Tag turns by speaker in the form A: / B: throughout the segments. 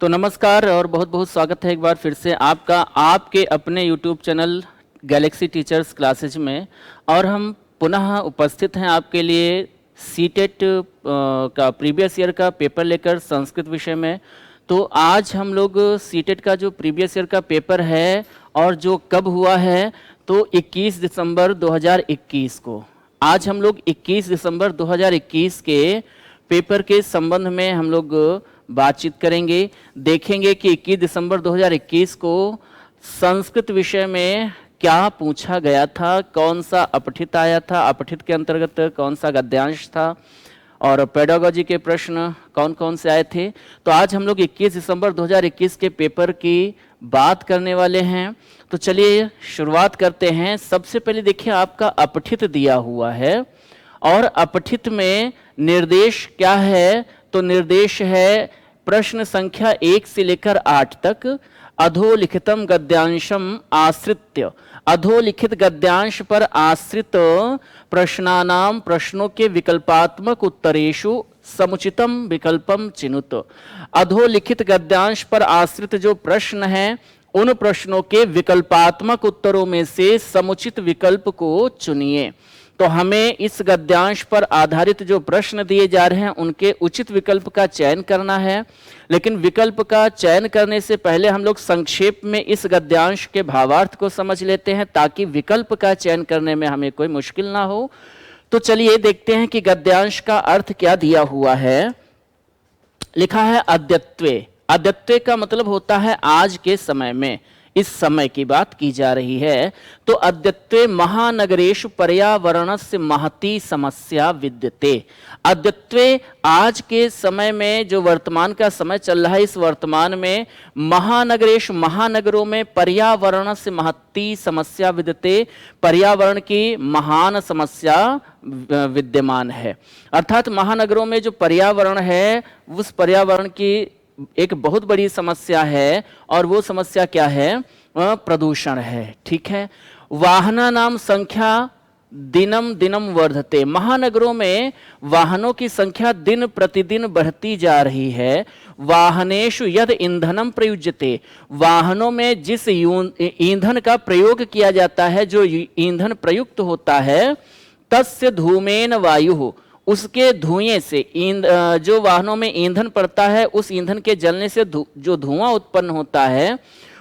A: तो नमस्कार और बहुत बहुत स्वागत है एक बार फिर से आपका आपके अपने YouTube channel Galaxy teachers classes में। और हम पुनः उपस्थित हैं आपके लिए सीटेट का प्रीवियस ईयर का पेपर लेकर संस्कृत विषय में। तो आज हम लोग सीटेट का जो प्रीवियस ईयर का पेपर है और जो कब हुआ है, तो 21 दिसंबर 2021 को आज हम लोग 21 दिसंबर 2021 के पेपर के संबंध में हम लोग बातचीत करेंगे। देखेंगे कि 21 दिसंबर 2021 को संस्कृत विषय में क्या पूछा गया था, कौन सा अपठित आया था, अपठित के अंतर्गत कौन सा गद्यांश था और पेडागोजी के प्रश्न कौन कौन से आए थे। तो आज हम लोग 21 दिसंबर 2021 के पेपर की बात करने वाले हैं। तो चलिए शुरुआत करते हैं। सबसे पहले देखिए आपका अपठित दिया हुआ है और अपठित में निर्देश क्या है, तो निर्देश है प्रश्न संख्या 1 से लेकर 8 तक। अधोलिखितम गद्यांशम आश्रित्य, अधोलिखित गद्यांश पर आश्रित प्रश्नानाम प्रश्नों के विकल्पात्मक उत्तरेषु समुचितम विकल्पम चिनुत। अधोलिखित गद्यांश पर आश्रित जो प्रश्न हैं उन प्रश्नों के विकल्पात्मक उत्तरों में से समुचित विकल्प को चुनिए। तो हमें इस गद्यांश पर आधारित जो प्रश्न दिए जा रहे हैं उनके उचित विकल्प का चयन करना है। लेकिन विकल्प का चयन करने से पहले हम लोग संक्षेप में इस गद्यांश के भावार्थ को समझ लेते हैं ताकि विकल्प का चयन करने में हमें कोई मुश्किल ना हो। तो चलिए देखते हैं कि गद्यांश का अर्थ क्या दिया हुआ है। लिखा है अद्यत्वे। अद्यत्वे का मतलब होता है आज के समय में, इस समय की बात की जा रही है। तो अद्यत्वे महानगरेषु पर्यावरणस्य महती समस्या विद्यते। अद्यत्वे आज के समय में जो वर्तमान का समय चल रहा है, इस वर्तमान में महानगरेषु महानगरों में पर्यावरणस्य महती समस्या विद्यते, पर्यावरण की महान समस्या विद्यमान है। अर्थात महानगरों में जो पर्यावरण है उस पर्यावरण की एक बहुत बड़ी समस्या है और वो समस्या क्या है, प्रदूषण है। ठीक है। वाहना नाम संख्या दिनम दिनम वर्धते। महानगरों में वाहनों की संख्या दिन प्रतिदिन बढ़ती जा रही है। वाहनेषु यद ईंधनम प्रयुज्यते, वाहनों में जिस ईंधन का प्रयोग किया जाता है, जो ईंधन प्रयुक्त होता है, तस्य धूमेन वायु, उसके धुएं से जो वाहनों में ईंधन पड़ता है उस ईंधन के जलने से जो धुआं उत्पन्न होता है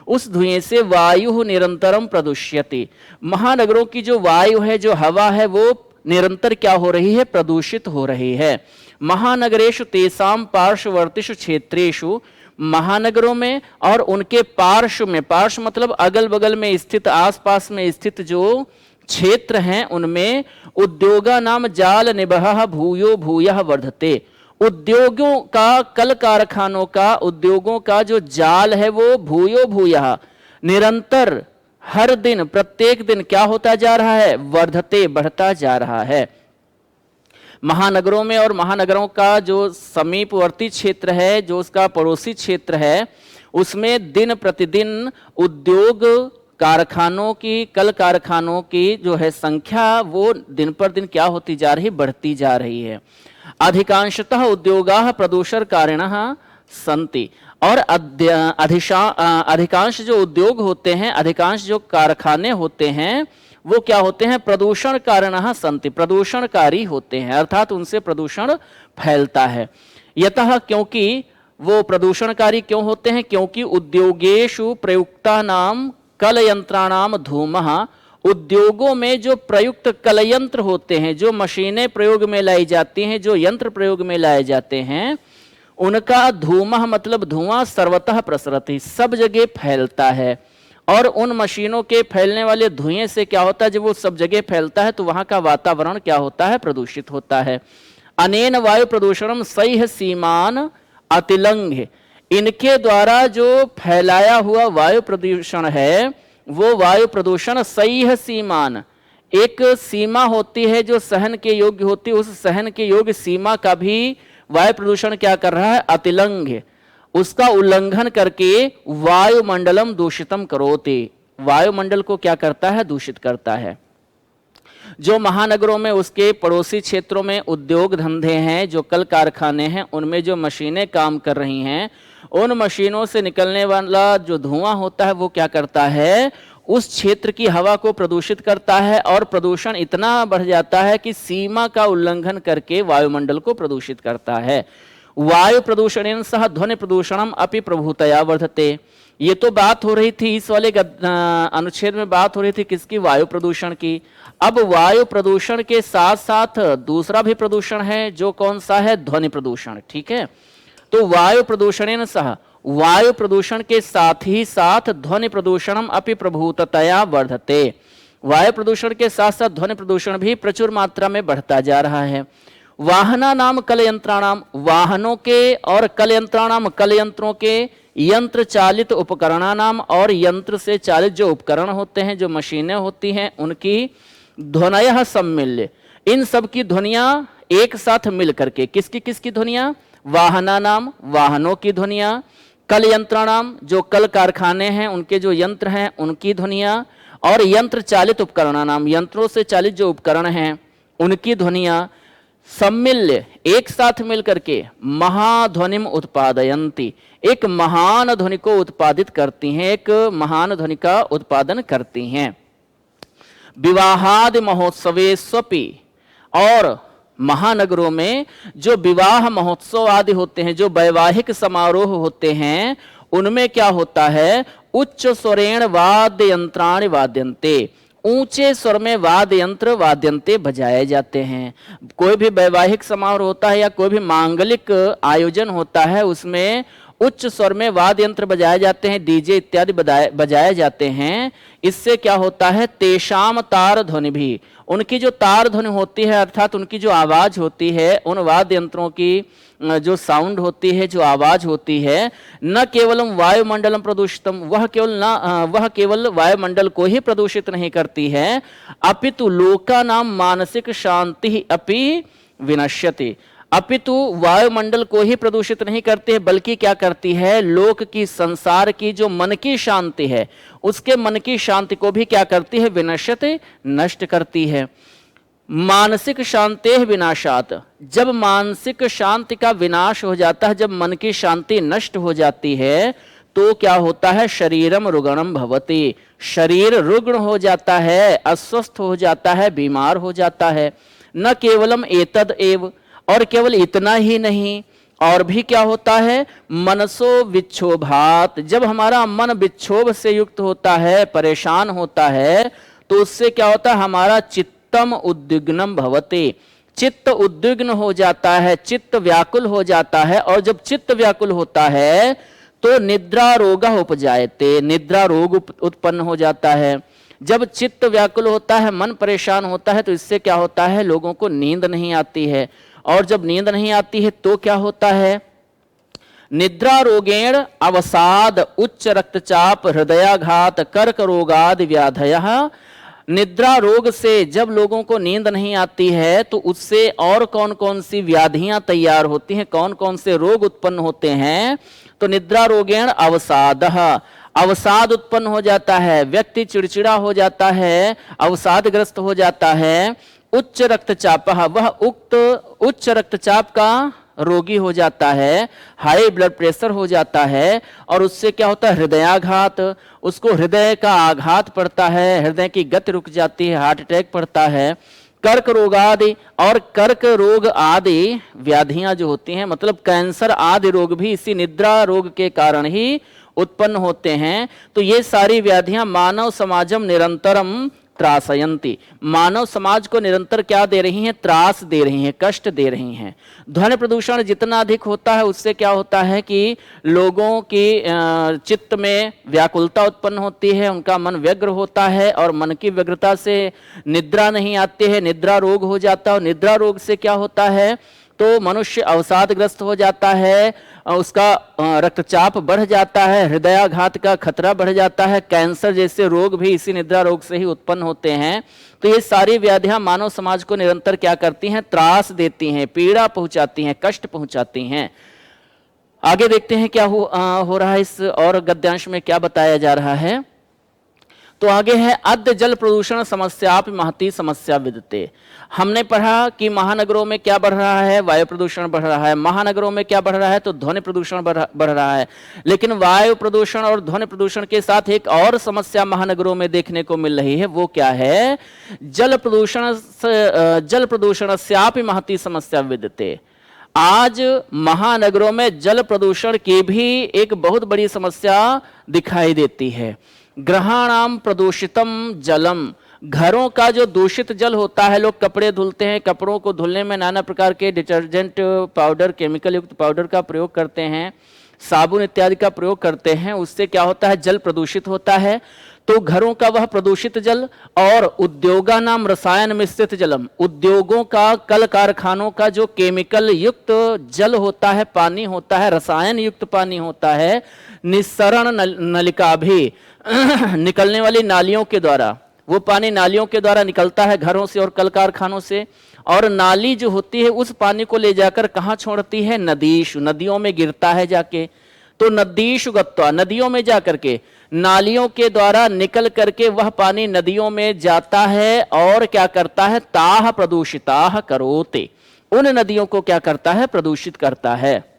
A: उस धुएं से वायु निरंतरम प्रदूष्यति। महानगरों की जो वायु है, जो हवा है, वो निरंतर क्या हो रही है, प्रदूषित हो रही है। महानगरेषु तेषां पार्श्ववर्तीषु क्षेत्रेषु, महानगरों में और उनके पार्श्व में, पार्श्व मतलब अगल बगल में स्थित, आसपास में स्थित जो क्षेत्र हैं उनमें उद्योगा नाम जाल निबह भूयो भूयः वर्धते। उद्योगों का, कल कारखानों का, उद्योगों का जो जाल है वो भूयो भूयः निरंतर हर दिन प्रत्येक दिन क्या होता जा रहा है, वर्धते बढ़ता जा रहा है। महानगरों में और महानगरों का जो समीपवर्ती क्षेत्र है, जो उसका पड़ोसी क्षेत्र है, उसमें दिन प्रतिदिन उद्योग कारखानों की, कल कारखानों की जो है संख्या वो दिन पर दिन क्या होती जा रही, बढ़ती जा रही है। अधिकांशतः उद्योगाः प्रदूषण कारिणः सन्ति। और अधिकांश जो उद्योग होते हैं, अधिकांश जो कारखाने होते हैं वो क्या होते हैं, प्रदूषण कारिणः सन्ति, प्रदूषणकारी होते हैं, अर्थात उनसे प्रदूषण फैलता है। यतः, क्योंकि वो प्रदूषणकारी क्यों होते हैं, क्योंकि उद्योगेषु प्रयुक्ता नाम कल यंत्राणाम धूमः, उद्योगों में जो प्रयुक्त कल यंत्र होते हैं, जो मशीनें प्रयोग में लाई जाती हैं, जो यंत्र प्रयोग में लाए जाते हैं, उनका धूमः मतलब धुआं सर्वतः प्रसरति, सब जगह फैलता है। और उन मशीनों के फैलने वाले धुएं से क्या होता है, जब वो सब जगह फैलता है तो वहां का वातावरण क्या होता है, प्रदूषित होता है। अनेन वायु प्रदूषणम सैह सीमान अतिलंघ्य, इनके द्वारा जो फैलाया हुआ वायु प्रदूषण है वो वायु प्रदूषण सैह सीमान, एक सीमा होती है जो सहन के योग्य होती है, उस सहन के योग्य सीमा का भी वायु प्रदूषण क्या कर रहा है, अतिलंघ्य, उसका उल्लंघन करके वायुमंडलम दूषितम करोति, वायुमंडल को क्या करता है, दूषित करता है। जो महानगरों में उसके पड़ोसी क्षेत्रों में उद्योग धंधे हैं, जो कल कारखाने हैं, उनमें जो मशीनें काम कर रही हैं उन मशीनों से निकलने वाला जो धुआं होता है वो क्या करता है, उस क्षेत्र की हवा को प्रदूषित करता है और प्रदूषण इतना बढ़ जाता है कि सीमा का उल्लंघन करके वायुमंडल को प्रदूषित करता है। वायु प्रदूषणेन सह ध्वनि प्रदूषणम अपि प्रभुतया वर्धते। ये तो बात हो रही थी, इस वाले अनुच्छेद में बात हो रही थी किसकी, वायु प्रदूषण की। अब वायु प्रदूषण के साथ साथ दूसरा भी प्रदूषण है, जो कौन सा है, ध्वनि प्रदूषण। ठीक है, तो वायु प्रदूषणेन सह, वायु प्रदूषण के साथ ही साथ ध्वनि प्रदूषणम अपि प्रभुततया वर्धते। वायु प्रदूषण के साथ साथ ध्वनि प्रदूषण भी प्रचुर मात्रा में बढ़ता जा रहा है। वाहना नाम कल यंत्राणाम, वाहनों के और कल यंत्राणाम, कल यंत्रों के, यंत्र चालित उपकरणा नाम, और यंत्र से चालित जो उपकरण होते हैं, जो मशीनें होती हैं, उनकी ध्वनयः सम्मिल्य, इन सब की ध्वनियां एक साथ मिल करके, किसकी किसकी ध्वनियां, वाहना नाम, वाहनों की ध्वनियां, कल यंत्राणाम, जो कल कारखाने हैं उनके जो यंत्र हैं उनकी ध्वनियां, और यंत्र चालित उपकरणा नाम, यंत्रों से चालित जो उपकरण हैं उनकी ध्वनियां सम्मिल्य, एक साथ मिल करके, महाध्वनिम उत्पादयन्ति, एक महान ध्वनि को उत्पादित करती हैं, एक महान ध्वनि का उत्पादन करती हैं। विवाहादि महोत्सवे स्वपि, और महानगरों में जो विवाह महोत्सव आदि होते हैं, जो वैवाहिक समारोह होते हैं, उनमें क्या होता है, उच्च स्वरेण वाद्य यंत्राणि वाद्यन्ते, ऊंचे स्वर में वाद्य यंत्र वाद्यंते बजाए जाते हैं। कोई भी वैवाहिक समारोह होता है या कोई भी मांगलिक आयोजन होता है, उसमें उच्च स्वर में वाद्य यंत्र बजाए जाते हैं, डीजे इत्यादि बजाए जाते हैं। इससे क्या होता है, तेषाम तार ध्वनि भी, उनकी जो तार ध्वनि होती है, अर्थात उनकी जो आवाज होती है, उन वाद्य यंत्रों की जो साउंड होती है, जो आवाज होती है, न केवलम वायुमंडलम प्रदूषितम, वह केवल वायुमंडल को ही प्रदूषित नहीं करती है, अपितु लोकानाम मानसिक शांति अपि विनश्यति, अपितु वायुमंडल को ही प्रदूषित नहीं करती है, बल्कि क्या करती है, लोक की, संसार की जो मन की शांति है, उसके मन की शांति को भी क्या करती है, विनश्यति, नष्ट करती है। मानसिक शांति विनाशात, जब मानसिक शांति का विनाश हो जाता है, जब मन की शांति नष्ट हो जाती है, तो क्या होता है, शरीरम रुग्णम भवति, शरीर रुग्ण हो जाता है, अस्वस्थ हो जाता है, बीमार हो जाता है। न केवलम एतद एव, और केवल इतना ही नहीं, और भी क्या होता है, मनसो विक्षोभात, जब हमारा मन विक्षोभ से युक्त होता है, परेशान होता है, तो उससे क्या होता है, हमारा चित्तम उद्विग्नम भवते, चित्त उद्विग्न हो जाता है, चित्त व्याकुल हो जाता है, और जब चित्त व्याकुल होता है तो निद्रा रोग उपजायते, निद्रा रोग उत्पन्न हो जाता है। जब चित्त व्याकुल होता है, मन परेशान होता है, तो इससे क्या होता है, लोगों को नींद नहीं आती है, और जब नींद नहीं आती है तो क्या होता है, निद्रा रोगेण अवसाद, उच्च रक्तचाप, हृदयाघात, कर्क रोगादि व्याधयः, निद्रा रोग से जब लोगों को नींद नहीं आती है तो उससे और कौन कौन सी व्याधियां तैयार होती हैं, कौन कौन से रोग उत्पन्न होते हैं, तो निद्रा रोगेण अवसादः, अवसाद उत्पन्न हो जाता है, व्यक्ति चिड़चिड़ा हो जाता है, अवसादग्रस्त हो जाता है। उच्च रक्तचाप, वह उच्च रक्तचाप का रोगी हो जाता है, हाई ब्लड प्रेशर हो जाता है, और उससे क्या होता है, हृदयाघात, उसको हृदय का आघात पड़ता है, हृदय की गति रुक जाती है, हार्ट अटैक पड़ता है। कर्क रोग आदि, और कर्क रोग आदि व्याधियां जो होती हैं, मतलब कैंसर आदि रोग भी इसी निद्रा रोग के कारण ही उत्पन्न होते हैं। तो ये सारी व्याधियां मानव समाजम निरंतरम त्रासयंती, मानव समाज को निरंतर क्या दे रही हैं, त्रास दे रही हैं, कष्ट दे रही हैं। ध्वनि प्रदूषण जितना अधिक होता है, उससे क्या होता है कि लोगों की चित्त में व्याकुलता उत्पन्न होती है, उनका मन व्यग्र होता है, और मन की व्यग्रता से निद्रा नहीं आती है, निद्रा रोग हो जाता है, और निद्रा रोग से क्या होता है, तो मनुष्य अवसादग्रस्त हो जाता है, उसका रक्तचाप बढ़ जाता है, हृदयाघात का खतरा बढ़ जाता है, कैंसर जैसे रोग भी इसी निद्रा रोग से ही उत्पन्न होते हैं। तो ये सारी व्याधियां मानव समाज को निरंतर क्या करती हैं, त्रास देती हैं, पीड़ा पहुंचाती हैं, कष्ट पहुंचाती हैं। आगे देखते हैं क्या हो रहा है इस और गद्यांश में क्या बताया जा रहा है। तो आगे है अद्य जल प्रदूषण समस्या महती समस्या विद्यते। हमने पढ़ा कि महानगरों में क्या बढ़ रहा है, वायु प्रदूषण बढ़ रहा है। महानगरों में क्या बढ़ रहा है, तो ध्वनि प्रदूषण बढ़ रहा है। लेकिन वायु प्रदूषण और ध्वनि प्रदूषण के साथ एक और समस्या महानगरों में देखने को मिल रही है, वो क्या है, जल प्रदूषण स्यापि महती समस्या विद्यते। आज महानगरों में जल प्रदूषण की भी एक बहुत बड़ी समस्या दिखाई देती है। गृहाणाम प्रदूषितम जलम, घरों का जो दूषित जल होता है, लोग कपड़े धुलते हैं, कपड़ों को धुलने में नाना प्रकार के डिटर्जेंट पाउडर, केमिकल युक्त पाउडर का प्रयोग करते हैं, साबुन इत्यादि का प्रयोग करते हैं, उससे क्या होता है, जल प्रदूषित होता है। तो घरों का वह प्रदूषित जल और उद्योगा नाम रसायन मिश्रित जलम, उद्योगों का, कल कारखानों का जो केमिकल युक्त जल होता है, पानी होता है, रसायन युक्त पानी होता है, निस्सरण नलिका भी निकलने वाली नालियों के द्वारा, वो पानी नालियों के द्वारा निकलता है घरों से और कल कारखानों से, और नाली जो होती है उस पानी को ले जाकर कहाँ छोड़ती है, नदीशु, नदियों में गिरता है जाके। तो नदीशु गत्वा, नदियों में जाकर के, नालियों के द्वारा निकल करके वह पानी नदियों में जाता है और क्या करता है, ताह प्रदूषिताह करोते, उन नदियों को क्या करता है, प्रदूषित करता है।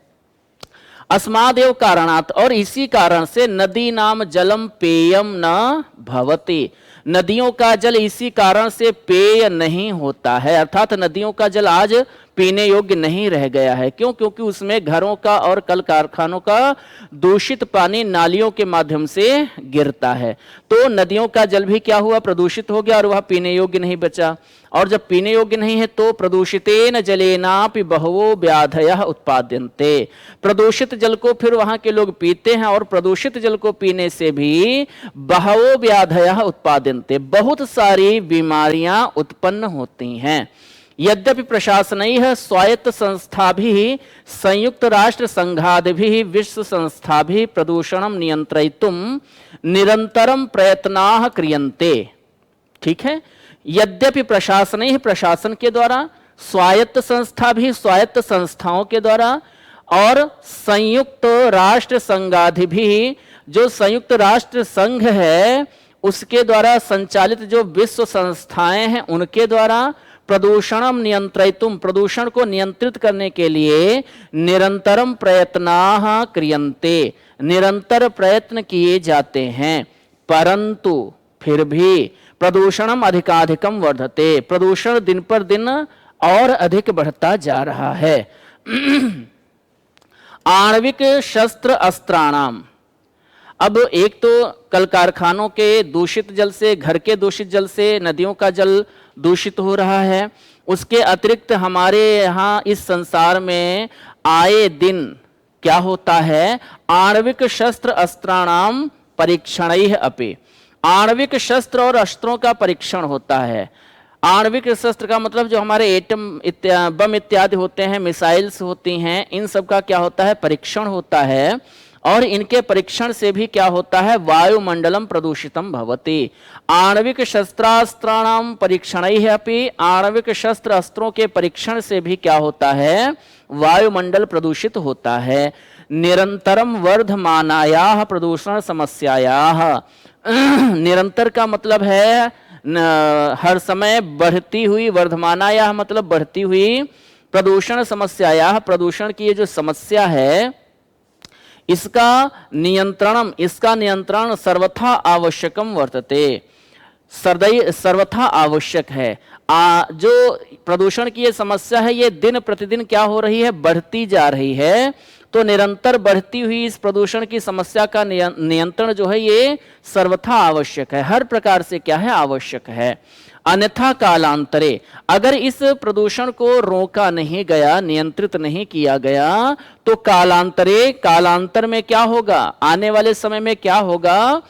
A: अस्मादेव कारणात, और इसी कारण से नदी नाम जलम पेयम न भवति, नदियों का जल इसी कारण से पेय नहीं होता है, अर्थात नदियों का जल आज पीने योग्य नहीं रह गया है। क्यों? क्योंकि उसमें घरों का और कल कारखानों का दूषित पानी नालियों के माध्यम से गिरता है। तो नदियों का जल भी क्या हुआ, प्रदूषित हो गया और वह पीने योग्य नहीं बचा। और जब पीने योग्य नहीं है तो प्रदूषितेन जलेनापि बहवो व्याधयः उत्पाद्यन्ते, प्रदूषित जल को फिर वहां के लोग पीते हैं और प्रदूषित जल को पीने से भी बहवो व्याधयः उत्पाद्यन्ते, बहुत सारी बीमारियां उत्पन्न होती हैं। यद्यपि प्रशासनैः स्वायत्त संस्थाभिः संयुक्त राष्ट्र संघादिभिः विश्व संस्थाभिः प्रदूषणं नियंत्रयितुं निरंतरं प्रयत्नाः क्रियन्ते। ठीक है, यद्यपि प्रशासनैः, प्रशासन के द्वारा, स्वायत्त संस्था भी, स्वायत्त संस्थाओं के द्वारा, और संयुक्त राष्ट्र संघाधि भी, जो संयुक्त राष्ट्र संघ है उसके द्वारा संचालित जो विश्व संस्थाएं हैं उनके द्वारा प्रदूषणम नियंत्रितुम, प्रदूषण को नियंत्रित करने के लिए निरंतरम प्रयत्नाः क्रियन्ते, निरंतर प्रयत्न किए जाते हैं। परंतु फिर भी प्रदूषणम अधिकाधिकम वर्धते, प्रदूषण दिन पर दिन और अधिक बढ़ता जा रहा है। आणविक शस्त्र अस्त्राणाम, अब एक तो कल कारखानों के दूषित जल से, घर के दूषित जल से नदियों का जल दूषित हो रहा है। उसके अतिरिक्त हमारे यहाँ इस संसार में आए दिन क्या होता है, आणविक शस्त्र अस्त्राणाम परीक्षणैः अपि, आणविक शस्त्र और अस्त्रों का परीक्षण होता है। आणविक शस्त्र का मतलब जो हमारे एटम बम इत्यादि होते हैं, मिसाइल्स होती हैं, इन सब का क्या होता है, परीक्षण होता है। और इनके परीक्षण से भी क्या होता है, वायुमंडलम प्रदूषितम भवति। आणविक शस्त्रास्त्राणाम परीक्षणैः अपि, आणविक शस्त्र अस्त्रों के परीक्षण से भी क्या होता है, वायुमंडल प्रदूषित होता है। निरंतरम वर्धमानायाः प्रदूषण समस्यायाः, निरंतर का मतलब है हर समय बढ़ती हुई, वर्धमानायाः मतलब बढ़ती हुई, प्रदूषण समस्यायाः, प्रदूषण की ये जो समस्या है इसका नियंत्रणम, इसका नियंत्रण सर्वथा आवश्यकम वर्तते, सर्वथा आवश्यक है। जो प्रदूषण की ये समस्या है ये दिन प्रतिदिन क्या हो रही है, बढ़ती जा रही है। तो निरंतर बढ़ती हुई इस प्रदूषण की समस्या का नियंत्रण जो है ये सर्वथा आवश्यक है, हर प्रकार से क्या है, आवश्यक है। अन्यथा कालांतरे, अगर इस प्रदूषण को रोका नहीं गया, नियंत्रित नहीं किया गया, तो कालांतरे, कालांतर में क्या होगा, आने वाले समय में क्या होगा,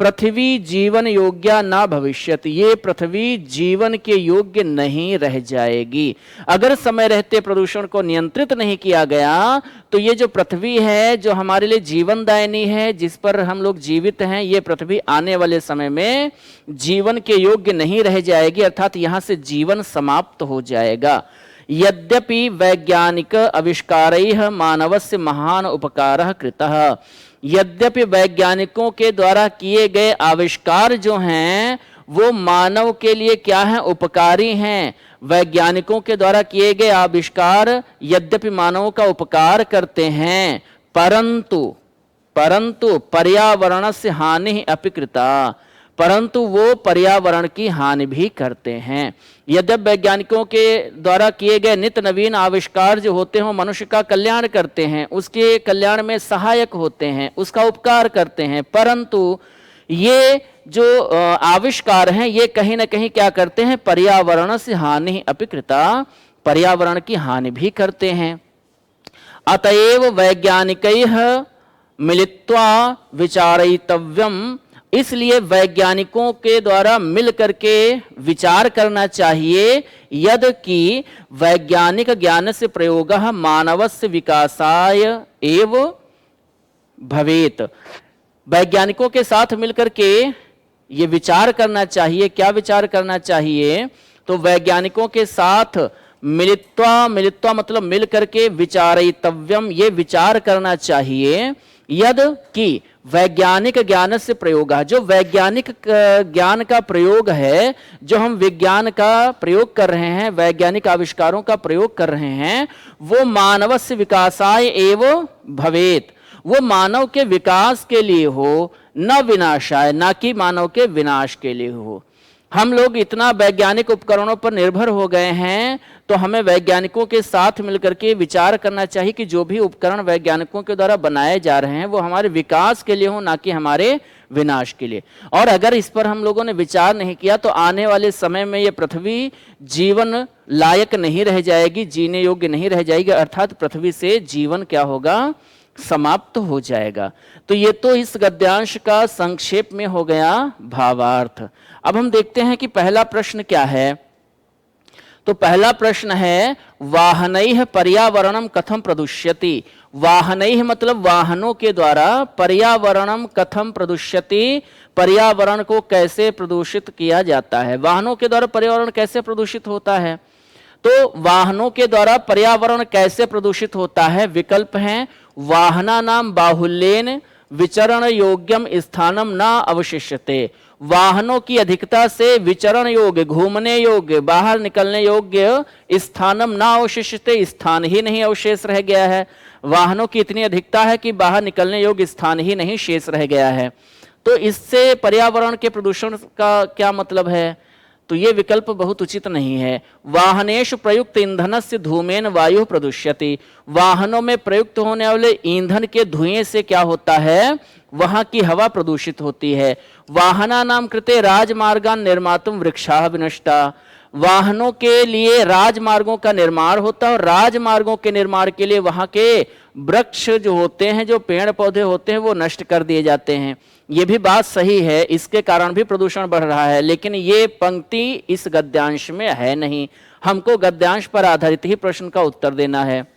A: पृथ्वी जीवन योग्य ना भविष्यति, ये पृथ्वी जीवन के योग्य नहीं रह जाएगी। अगर समय रहते प्रदूषण को नियंत्रित नहीं किया गया तो ये जो पृथ्वी है, जो हमारे लिए जीवनदायिनी है, जिस पर हम लोग जीवित हैं, ये पृथ्वी आने वाले समय में जीवन के योग्य नहीं रह जाएगी, अर्थात यहाँ से जीवन समाप्त हो जाएगा। यद्यपि वैज्ञानिक आविष्कारैः मानवस्य महान उपकारः कृतः, यद्यपि वैज्ञानिकों के द्वारा किए गए आविष्कार जो हैं वो मानव के लिए क्या है, उपकारी हैं। वैज्ञानिकों के द्वारा किए गए आविष्कार यद्यपि मानव का उपकार करते हैं, परंतु पर्यावरण से हानि अपि कृता, परंतु वो पर्यावरण की हानि भी करते हैं। यद्यपि वैज्ञानिकों के द्वारा किए गए नित्य नवीन आविष्कार जो होते हैं मनुष्य का कल्याण करते हैं, उसके कल्याण में सहायक होते हैं, उसका उपकार करते हैं, परंतु ये जो आविष्कार हैं ये कहीं ना कहीं क्या करते हैं, पर्यावरण से हानि अपि कृता, पर्यावरण की हानि भी करते हैं। अतएव वैज्ञानिकैः मिलित्वा विचारयितव्यम, इसलिए वैज्ञानिकों के द्वारा मिल करके विचार करना चाहिए। यद कि वैज्ञानिक ज्ञान से प्रयोग मानवस्य विकासाय एव भवेत, वैज्ञानिकों के साथ मिलकर के ये विचार करना चाहिए। क्या विचार करना चाहिए, तो वैज्ञानिकों के साथ मिलित्वा मतलब मिल करके, विचारयितव्यम ये विचार करना चाहिए। यद कि वैज्ञानिक ज्ञान से प्रयोग, जो वैज्ञानिक ज्ञान का प्रयोग है, जो हम विज्ञान का प्रयोग कर रहे हैं, वैज्ञानिक आविष्कारों का प्रयोग कर रहे हैं, वो मानवस्य विकासाय एव भवेत, वो मानव के विकास के लिए हो, न विनाशाय, ना कि मानव के विनाश के लिए हो। हम लोग इतना वैज्ञानिक उपकरणों पर निर्भर हो गए हैं, तो हमें वैज्ञानिकों के साथ मिलकर के विचार करना चाहिए कि जो भी उपकरण वैज्ञानिकों के द्वारा बनाए जा रहे हैं वो हमारे विकास के लिए हो, ना कि हमारे विनाश के लिए। और अगर इस पर हम लोगों ने विचार नहीं किया तो आने वाले समय में ये पृथ्वी जीवन लायक नहीं रह जाएगी, जीने योग्य नहीं रह जाएगी, अर्थात पृथ्वी से जीवन क्या होगा, समाप्त हो जाएगा। तो ये तो इस गद्यांश का संक्षेप में हो गया भावार्थ। अब हम देखते हैं कि पहला प्रश्न क्या है। तो पहला प्रश्न है वाहनैः पर्यावरणम कथम प्रदुष्यति। वाहनैः मतलब वाहनों के द्वारा, पर्यावरणम कथम प्रदुष्यति, पर्यावरण को कैसे प्रदूषित किया जाता है। वाहनों के द्वारा पर्यावरण कैसे प्रदूषित होता है, तो वाहनों के द्वारा पर्यावरण कैसे प्रदूषित होता है, विकल्प हैं वाहना नाम बाहुल्येन विचरण योग्यम स्थानम न अवशिष्यते, वाहनों की अधिकता से विचरण योग्य, घूमने योग्य, बाहर निकलने योग्य स्थानम न अवशिष्यते, स्थान ही नहीं अवशेष रह गया है। वाहनों की इतनी अधिकता है कि बाहर निकलने योग्य स्थान ही नहीं शेष रह गया है। तो इससे पर्यावरण के प्रदूषण का क्या मतलब है, तो ये विकल्प बहुत उचित नहीं है। वाहनेषु प्रयुक्त ईंधनस्य धूमेन वायु प्रदुष्यति, वाहनों में प्रयुक्त होने वाले ईंधन के धुएं से क्या होता है, वहां की हवा प्रदूषित होती है। वाहना नाम कृते राजमार्गान निर्मातुम वृक्षाः विनष्टा, वाहनों के लिए राजमार्गों का निर्माण होता है और राजमार्गों के निर्माण के लिए वहां के वृक्ष जो होते हैं, जो पेड़ पौधे होते हैं, वो नष्ट कर दिए जाते हैं। ये भी बात सही है, इसके कारण भी प्रदूषण बढ़ रहा है, लेकिन ये पंक्ति इस गद्यांश में है नहीं। हमको गद्यांश पर आधारित ही प्रश्न का उत्तर देना है।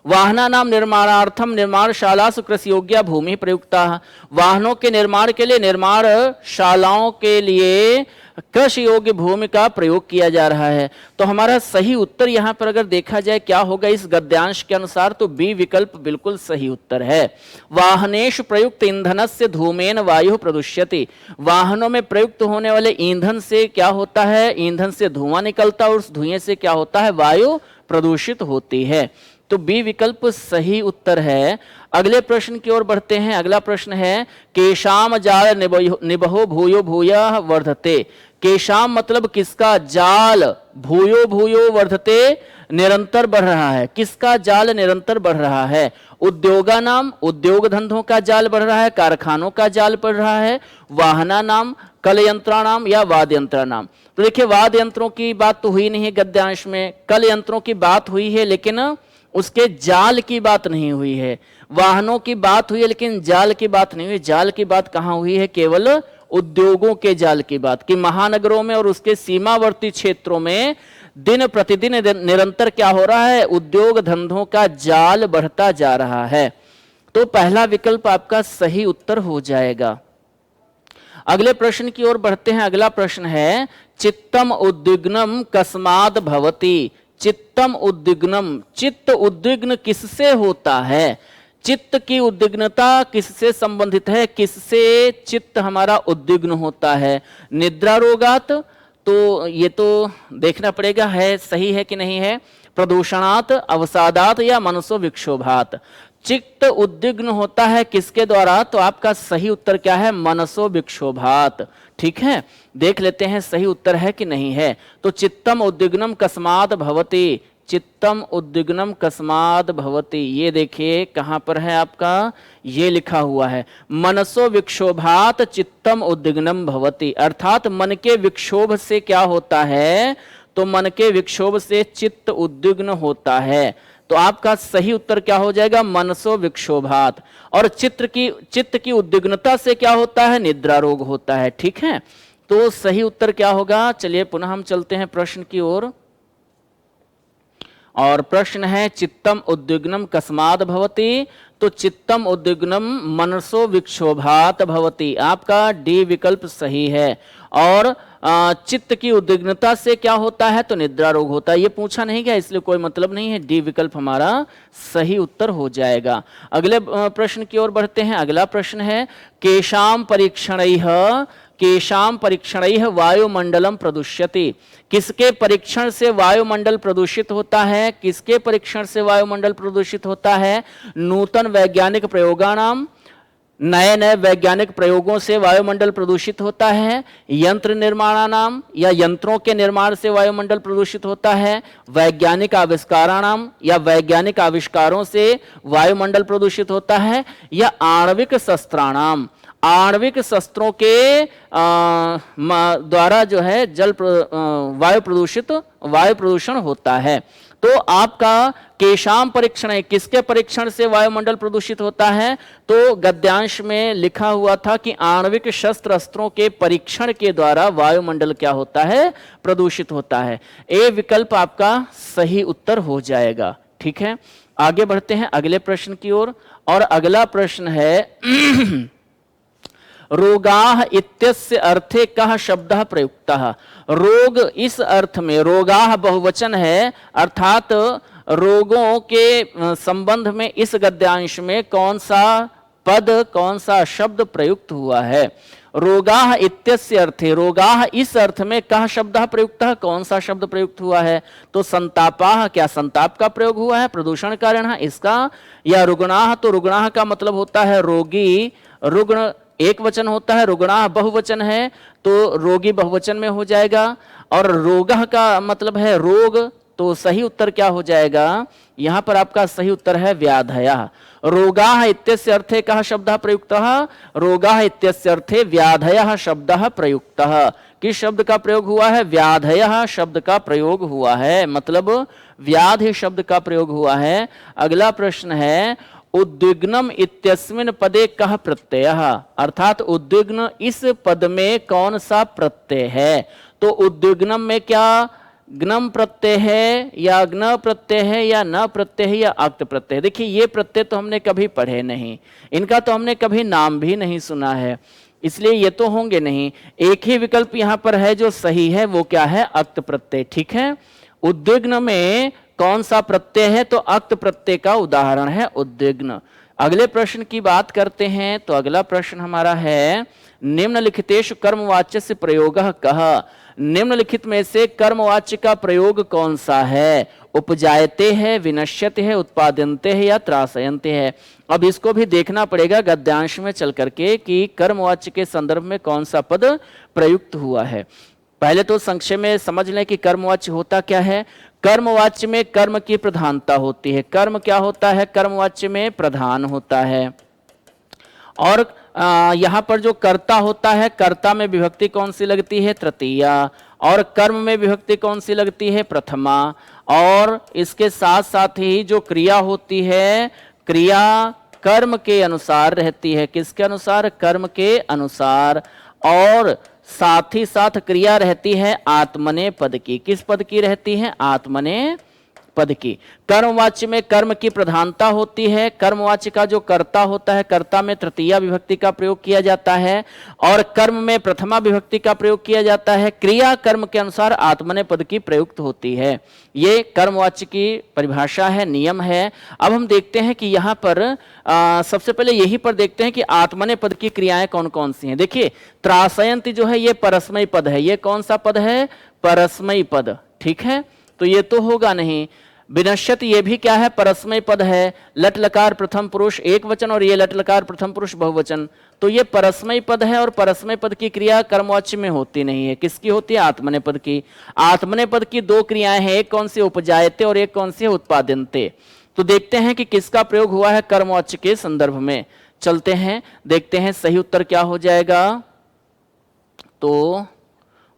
A: वाहना नाम निर्माणार्थम निर्माणशालासु कृषि योग्या भूमि प्रयुक्ता, वाहनों के निर्माण के लिए निर्माण शालाओं के लिए कृषि योग्य भूमि का प्रयोग किया जा रहा है। तो हमारा सही उत्तर यहाँ पर अगर देखा जाए क्या होगा इस गद्यांश के अनुसार, तो बी विकल्प बिल्कुल सही उत्तर है। वाहनेषु प्रयुक्त ईंधनस्य धूमेन वायु प्रदुष्यति, वाहनों में प्रयुक्त होने वाले ईंधन से क्या होता है, ईंधन से धुआं निकलता है और उस धुएं से क्या होता है, वायु प्रदूषित होती है। तो बी विकल्प सही उत्तर है। अगले प्रश्न की ओर बढ़ते हैं। अगला प्रश्न है केशाम जाल निबहो भूयो भूयः वर्धते, केशाम मतलब किसका जाल, भूयो भूयो वर्धते निरंतर बढ़ रहा है, किसका जाल निरंतर बढ़ रहा है, उद्योगा नाम उद्योग धंधों का जाल बढ़ रहा है, कारखानों का जाल बढ़ रहा है, वाहना नाम कल यंत्रा नाम या वाद्य यंत्रा नाम। तो देखिए वाद्य यंत्रों की बात तो हुई नहीं है गद्यांश में, कल यंत्रों की बात हुई है लेकिन उसके जाल की बात नहीं हुई है। वाहनों की बात हुई है लेकिन जाल की बात नहीं हुई। जाल की बात कहाँ हुई है, केवल उद्योगों के जाल की बात, कि महानगरों में और उसके सीमावर्ती क्षेत्रों में दिन प्रतिदिन निरंतर क्या हो रहा है, उद्योग धंधों का जाल बढ़ता जा रहा है। तो पहला विकल्प आपका सही उत्तर हो जाएगा। अगले प्रश्न की ओर बढ़ते हैं। अगला प्रश्न है चित्तम उद्विग्नम कस्माद भवति, चित्तम उद्विग्नम, चित्त उद्विग्न किससे होता है, चित्त की उद्विग्नता किससे संबंधित है, किससे चित्त हमारा उद्विग्न होता है? निद्रा रोगात, तो ये तो देखना पड़ेगा है सही है कि नहीं है। प्रदूषणात, अवसादात या मनसो विक्षोभात। चित्त उद्विग्न होता है किसके द्वारा? तो आपका सही उत्तर क्या है? मनसो विक्षोभात। ठीक है, देख लेते हैं सही उत्तर है कि नहीं है। तो चित्तम उद्विग्नम कस्माद भवति, चित्तम उद्विग्नम कस्माद भवति, ये देखिए कहां पर है आपका, ये लिखा हुआ है मनसो विक्षोभात चित्तम उद्विग्नम भवति, अर्थात मन के विक्षोभ से क्या होता है? तो मन के विक्षोभ से चित्त उद्विग्न होता है। तो आपका सही उत्तर क्या हो जाएगा? मनसो विक्षोभात। और चित्त की उद्विग्नता से क्या होता है? निद्रा रोग होता है। ठीक है, तो सही उत्तर क्या होगा? चलिए पुनः हम चलते हैं प्रश्न की ओर। और प्रश्न है चित्तम उद्विग्नम कस्माद भवति, तो चित्तम उद्विग्नम मनसो विक्षोभात भवति, आपका डी विकल्प सही है। और चित्त की उद्विग्नता से क्या होता है? तो निद्रा रोग होता है। ये पूछा नहीं गया इसलिए कोई मतलब नहीं है, डी विकल्प हमारा सही उत्तर हो जाएगा। अगले प्रश्न की ओर बढ़ते हैं। अगला प्रश्न है केशाम परीक्षणैः वायुमंडलम प्रदुष्यति, किसके परीक्षण से वायुमंडल प्रदूषित होता है? किसके परीक्षण से वायुमंडल प्रदूषित होता है? नूतन वैज्ञानिक प्रयोगानाम, नए नए वैज्ञानिक प्रयोगों से वायुमंडल प्रदूषित होता है। यंत्र निर्माणानाम, या यंत्रों के निर्माण से वायुमंडल प्रदूषित होता है। वैज्ञानिक आविष्कारानाम, या वैज्ञानिक आविष्कारों से वायुमंडल प्रदूषित होता है। या आणविक शस्त्राणाम, आणविक शस्त्रों के द्वारा जो है वायु प्रदूषण होता है। तो आपका केशाम परीक्षण है, किसके परीक्षण से वायुमंडल प्रदूषित होता है? तो गद्यांश में लिखा हुआ था कि आणविक शस्त्र अस्त्रों के परीक्षण के द्वारा वायुमंडल क्या होता है? प्रदूषित होता है। ए विकल्प आपका सही उत्तर हो जाएगा। ठीक है, आगे बढ़ते हैं अगले प्रश्न की ओर। और अगला प्रश्न है रोगाः इत्यस्य अर्थे कः शब्दः प्रयुक्तः। रोग इस अर्थ में, रोगाः बहुवचन है, अर्थात रोगों के संबंध में इस गद्यांश में कौन सा पद, कौन सा शब्द प्रयुक्त हुआ है? रोगाः इत्यस्य अर्थे, रोगाः इस अर्थ में कः शब्दः प्रयुक्तः, कौन सा शब्द प्रयुक्त हुआ है? तो संतापाः, क्या संताप का प्रयोग हुआ है? प्रदूषण कारणः इसका। या रुग्णाः, तो रुग्णाः का मतलब होता है रोगी, रुग्ण एक वचन होता है, रुग्णाः बहुवचन है तो रोगी बहुवचन में हो जाएगा। और रोगः का मतलब है रोग, तो सही उत्तर क्या हो जाएगा? यहां पर आपका सही उत्तर है व्याधयः। रोगाः इत्यस्य अर्थे कः शब्दः प्रयुक्तः? रोगाः इत्यस्य अर्थे व्याधयः शब्दः प्रयुक्तः। किस शब्द का प्रयोग हुआ है? व्याधयः शब्द का प्रयोग हुआ है, मतलब व्याधि शब्द का प्रयोग हुआ है। अगला प्रश्न है उद्विग्नम इत्यस्मिन् पदे कः प्रत्ययः, अर्थात उद्विग्न इस पद में कौन सा प्रत्यय है? तो उद्विग्नम में क्या ग्नम प्रत्यय है, या ग्न प्रत्यय है, या न प्रत्यय है, या अक्त प्रत्यय है? देखिए ये प्रत्यय तो हमने कभी पढ़े नहीं, इनका तो हमने कभी नाम भी नहीं सुना है, इसलिए ये तो होंगे नहीं। एक ही विकल्प यहाँ पर है जो सही है, वो क्या है? अक्त प्रत्यय। ठीक है, उद्विग्न में कौन सा प्रत्यय है? तो अक्त प्रत्यय का उदाहरण है उद्विग्न। अगले प्रश्न की बात करते हैं। तो अगला प्रश्न हमारा है निम्नलिखितेषु कर्मवाच्यस्य प्रयोगः कः। निम्नलिखित में से कर्मवाच्य का प्रयोग कौन सा है? उपजायते है, विनश्यते है, उत्पादनते है, या त्रासयन्ते है। अब इसको भी देखना पड़ेगा गद्यांश में चल करके कि कर्मवाच्य के संदर्भ में कौन सा पद प्रयुक्त हुआ है। पहले तो संक्षेप में समझ लें कि कर्मवाच्य होता क्या है। कर्मवाच्य में कर्म की प्रधानता होती है। कर्म क्या होता है? कर्मवाच्य में प्रधान होता है। और यहाँ पर जो कर्ता होता है, कर्ता में विभक्ति कौन सी लगती है? तृतीया। और कर्म में विभक्ति कौन सी लगती है? प्रथमा। और इसके साथ साथ ही जो क्रिया होती है, क्रिया कर्म के अनुसार रहती है। किसके अनुसार? कर्म के अनुसार। और साथ ही साथ क्रिया रहती है आत्मने पद की। किस पद की रहती है? आत्मने पद की। कर्मवाच्य में कर्म की प्रधानता होती है, कर्मवाच्य का जो कर्ता होता है, कर्ता में तृतीया विभक्ति का प्रयोग किया जाता है और कर्म में प्रथमा विभक्ति का प्रयोग किया जाता है। क्रिया कर्म के अनुसार आत्मनेपद की प्रयुक्त होती है। ये कर्मवाच्य की परिभाषा है, नियम है। अब हम देखते हैं कि यहाँ पर सबसे पहले यही पर देखते हैं कि आत्मनेपद की क्रियाएं कौन कौन सी हैं। देखिए त्रासयन्ति जो है ये परस्मयी पद है। ये कौन सा पद है? परस्मयी पद। ठीक है, तो ये तो होगा नहीं। विनश्यति ये भी क्या है? परस्मय पद है। लट लकार प्रथम पुरुष एक वचन और ये लट लकार प्रथम पुरुष बहुवचन, तो ये परस्मय पद है और परस्मय पद की क्रिया कर्मवाच्य में होती नहीं है। किसकी होती है? आत्मनेपद पद की। आत्मनेपद पद की दो क्रियाएं हैं, एक कौन सी? उपजायते और एक कौन सी? उत्पाद्यन्ते। तो देखते हैं कि किसका प्रयोग हुआ है कर्मवाच्य के संदर्भ में। चलते हैं, देखते हैं सही उत्तर क्या हो जाएगा। तो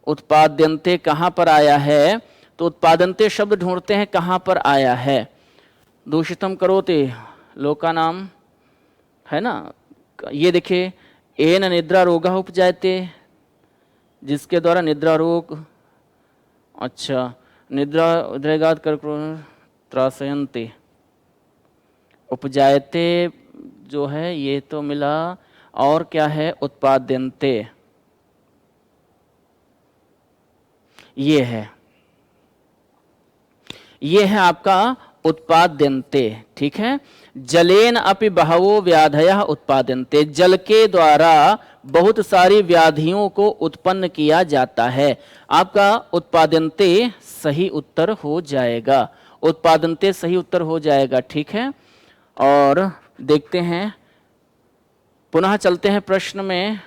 A: उत्पाद्यन्ते कहां पर आया है? तो उत्पादनते शब्द ढूंढते हैं कहां पर आया है। दूषितम करोते लोकानाम, है ना। ये देखिए एन निद्रा रोगा उपजायते, जिसके द्वारा निद्रा रोग, अच्छा निद्रा उद्रेगात कर्करो त्रासयन्ते, उपजायते जो है ये तो मिला, और क्या है? उत्पाद्यन्ते, ये है, ये है आपका उत्पाद्यन्ते। ठीक है, जलेन अपि बहवो व्याधयः उत्पाद्यन्ते, जल के द्वारा बहुत सारी व्याधियों को उत्पन्न किया जाता है। आपका उत्पाद्यन्ते सही उत्तर हो जाएगा। उत्पादनते सही उत्तर हो जाएगा। ठीक है, और देखते हैं, पुनः चलते हैं प्रश्न में।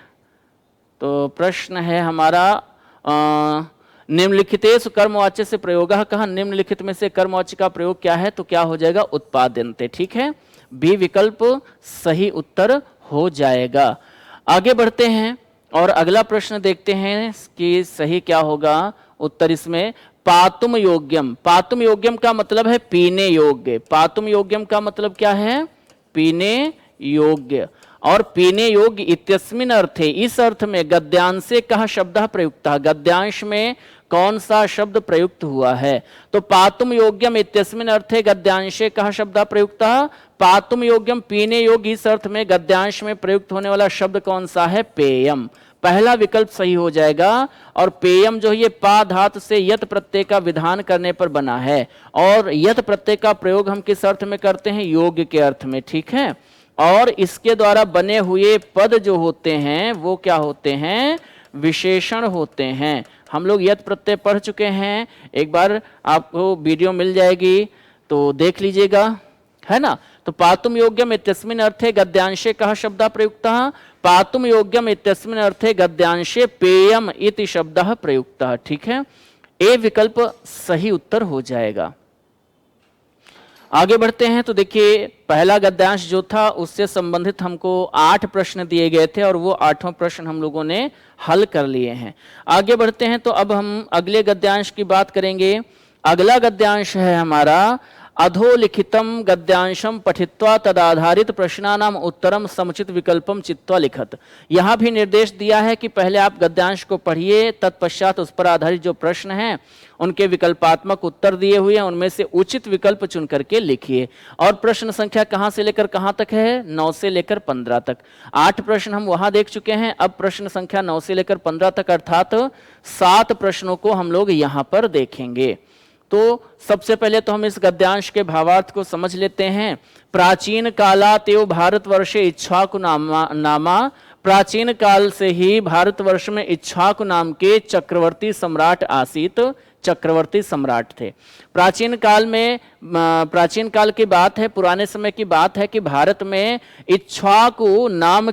A: तो प्रश्न है हमारा निम्नलिखितेषु कर्मवाच्य से प्रयोगः कहा। निम्नलिखित में से कर्मवाच्य का प्रयोग क्या है? तो क्या हो जाएगा? उत्पाद्यन्ते। ठीक है, बी विकल्प सही उत्तर हो जाएगा। आगे बढ़ते हैं और अगला प्रश्न देखते हैं कि सही क्या होगा उत्तर इसमें। पातुम योग्यम, पातुम योग्यम का मतलब है पीने योग्य। पातुम योग्यम का मतलब क्या है? पीने योग्य। और पीने योग्य इत्यस्मिन् अर्थे, इस अर्थ में गद्यांशे कह शब्द प्रयुक्त। गद्यांश में कौन सा शब्द प्रयुक्त हुआ है? तो पातुम योग्यम इत्यस्मिन् अर्थे गद्यांशे कह शब्द प्रयुक्त। पातुम योग्यम पीने योग्य, इस अर्थ में गद्यांश में प्रयुक्त होने वाला शब्द कौन सा है? पेयम। पहला विकल्प सही हो जाएगा। और पेयम जो ये पा धातु से यत प्रत्यय का विधान करने पर बना है, और यत प्रत्यय का प्रयोग हम किस अर्थ में करते हैं? योग्य के अर्थ में। ठीक है, और इसके द्वारा बने हुए पद जो होते हैं वो क्या होते हैं? विशेषण होते हैं। हम लोग यत प्रत्यय पढ़ चुके हैं, एक बार आपको वीडियो मिल जाएगी तो देख लीजिएगा, है ना। तो पातुम योग्यम इत्यस्मिन् अर्थे गद्यांशे कह शब्द प्रयुक्त। पातुम योग्यम इत्यस्मिन् अर्थे गद्यांशे पेयम इति शब्द प्रयुक्त। ठीक है, ए विकल्प सही उत्तर हो जाएगा। आगे बढ़ते हैं तो देखिए पहला गद्यांश जो था उससे संबंधित हमको 8 प्रश्न दिए गए थे और वो 8वां प्रश्न हम लोगों ने हल कर लिए हैं। आगे बढ़ते हैं तो अब हम अगले गद्यांश की बात करेंगे। अगला गद्यांश है हमारा अधोलिखितम गद्यांशम पठित्वा तदाधारित प्रश्नानाम उत्तरम समुचित विकल्पम चित्वा लिखत। यहाँ भी निर्देश दिया है कि पहले आप गद्यांश को पढ़िए, तत्पश्चात उस पर आधारित जो प्रश्न हैं उनके विकल्पात्मक उत्तर दिए हुए हैं, उनमें से उचित विकल्प चुन करके लिखिए। और प्रश्न संख्या कहाँ से लेकर कहाँ तक है? 9 से लेकर 15 तक। 8 प्रश्न हम वहाँ देख चुके हैं, अब प्रश्न संख्या 9 से लेकर 15 तक, अर्थात 7 प्रश्नों को हम लोग यहाँ पर देखेंगे। तो सबसे पहले तो हम इस गद्यांश के भावार्थ को समझ लेते हैं। प्राचीन कालात एवं भारतवर्षे इक्ष्वाकु नामा, प्राचीन काल से ही भारतवर्ष में इक्ष्वाकु नाम के चक्रवर्ती सम्राट आसीत, चक्रवर्ती सम्राट थे। प्राचीन काल में, प्राचीन काल की बात है, पुराने समय की बात है कि भारत में इक्ष्वाकु नाम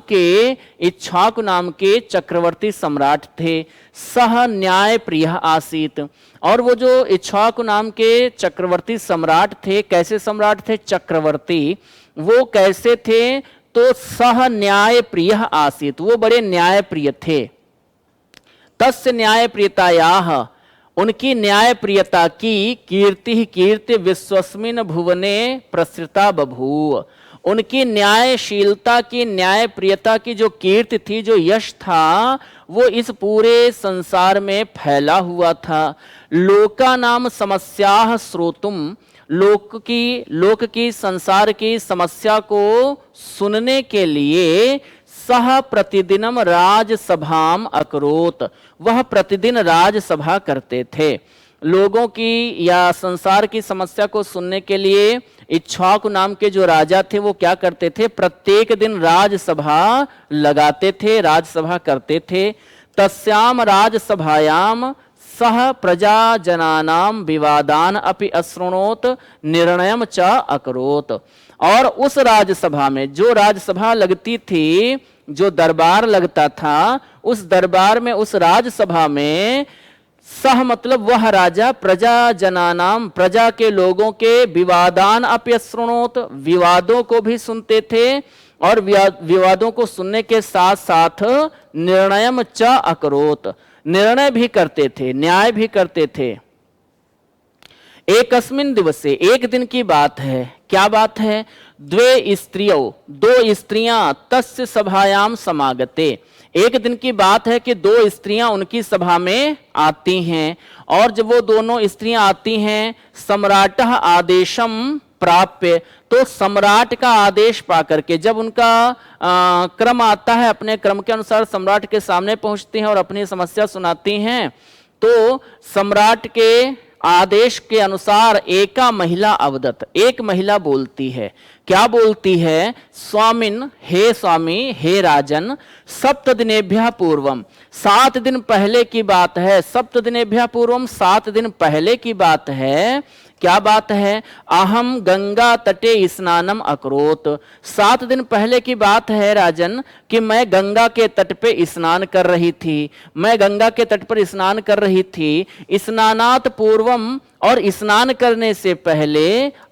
A: के चक्रवर्ती सम्राट थे। सह न्याय प्रिय आसीत, और वो जो इक्ष्वाकु नाम के चक्रवर्ती सम्राट थे, कैसे सम्राट थे? चक्रवर्ती। वो कैसे थे? तो सह न्याय प्रिय आसीत, वो बड़े न्याय प्रिय थे। तस्य न्याय प्रियतायाः, उनकी न्याय प्रियता की कीर्ति विश्वस्मिन् भुवने प्रसृता बभूव। उनकी न्यायशीलता की, न्याय प्रियता की जो कीर्ति थी, जो यश था, वो इस पूरे संसार में फैला हुआ था। लोका नाम समस्याः श्रोतुम, लोक की संसार की समस्या को सुनने के लिए सह प्रतिदिनम राजसभाम अकरोत, वह प्रतिदिन राजसभा करते थे। लोगों की या संसार की समस्या को सुनने के लिए इक्ष्वाकु नाम के जो राजा थे वो क्या करते थे, प्रत्येक दिन राजसभा लगाते थे, राजसभा करते थे। तस्याम राजसभायाम सह प्रजा जनानाम विवादान अपि अश्रुणोत निर्णयम च अकरोत। और उस राजसभा में, जो राजसभा लगती थी, जो दरबार लगता था, उस दरबार में, उस राजसभा में सह मतलब वह राजा प्रजा जनानाम, प्रजा के लोगों के विवादान अपि अश्रुणोत, विवादों को भी सुनते थे और विवादों को सुनने के साथ साथ निर्णयम च अकरोत, निर्णय भी करते थे, न्याय भी करते थे। एकस्मिन दिवसे, एक दिन की बात है। क्या बात है? द्वे स्त्रियों, दो स्त्रियां तस्य सभायाम समागते। एक दिन की बात है कि दो स्त्रियां उनकी सभा में आती हैं, और जब वो दोनों स्त्रियां आती हैं, सम्राटः आदेशम प्राप्य, तो सम्राट का आदेश पाकर के, जब उनका क्रम आता है, अपने क्रम के अनुसार सम्राट के सामने पहुंचती हैं और अपनी समस्या सुनाती हैं, तो सम्राट के आदेश के अनुसार एका महिला अवदत, एक महिला बोलती है। क्या बोलती है? स्वामिन, हे स्वामी, हे राजन, सप्तदिनेभ्यः पूर्वम, 7 दिन पहले की बात है। सप्तदिनेभ्यः पूर्वम, 7 दिन पहले की बात है। क्या बात है? अहम गंगा तटे स्नानम अकरोत, 7 दिन पहले की बात है राजन कि मैं गंगा के तट पे स्नान कर रही थी। मैं गंगा के तट पर स्नान कर रही थी। स्नानात पूर्वम, और स्नान करने से पहले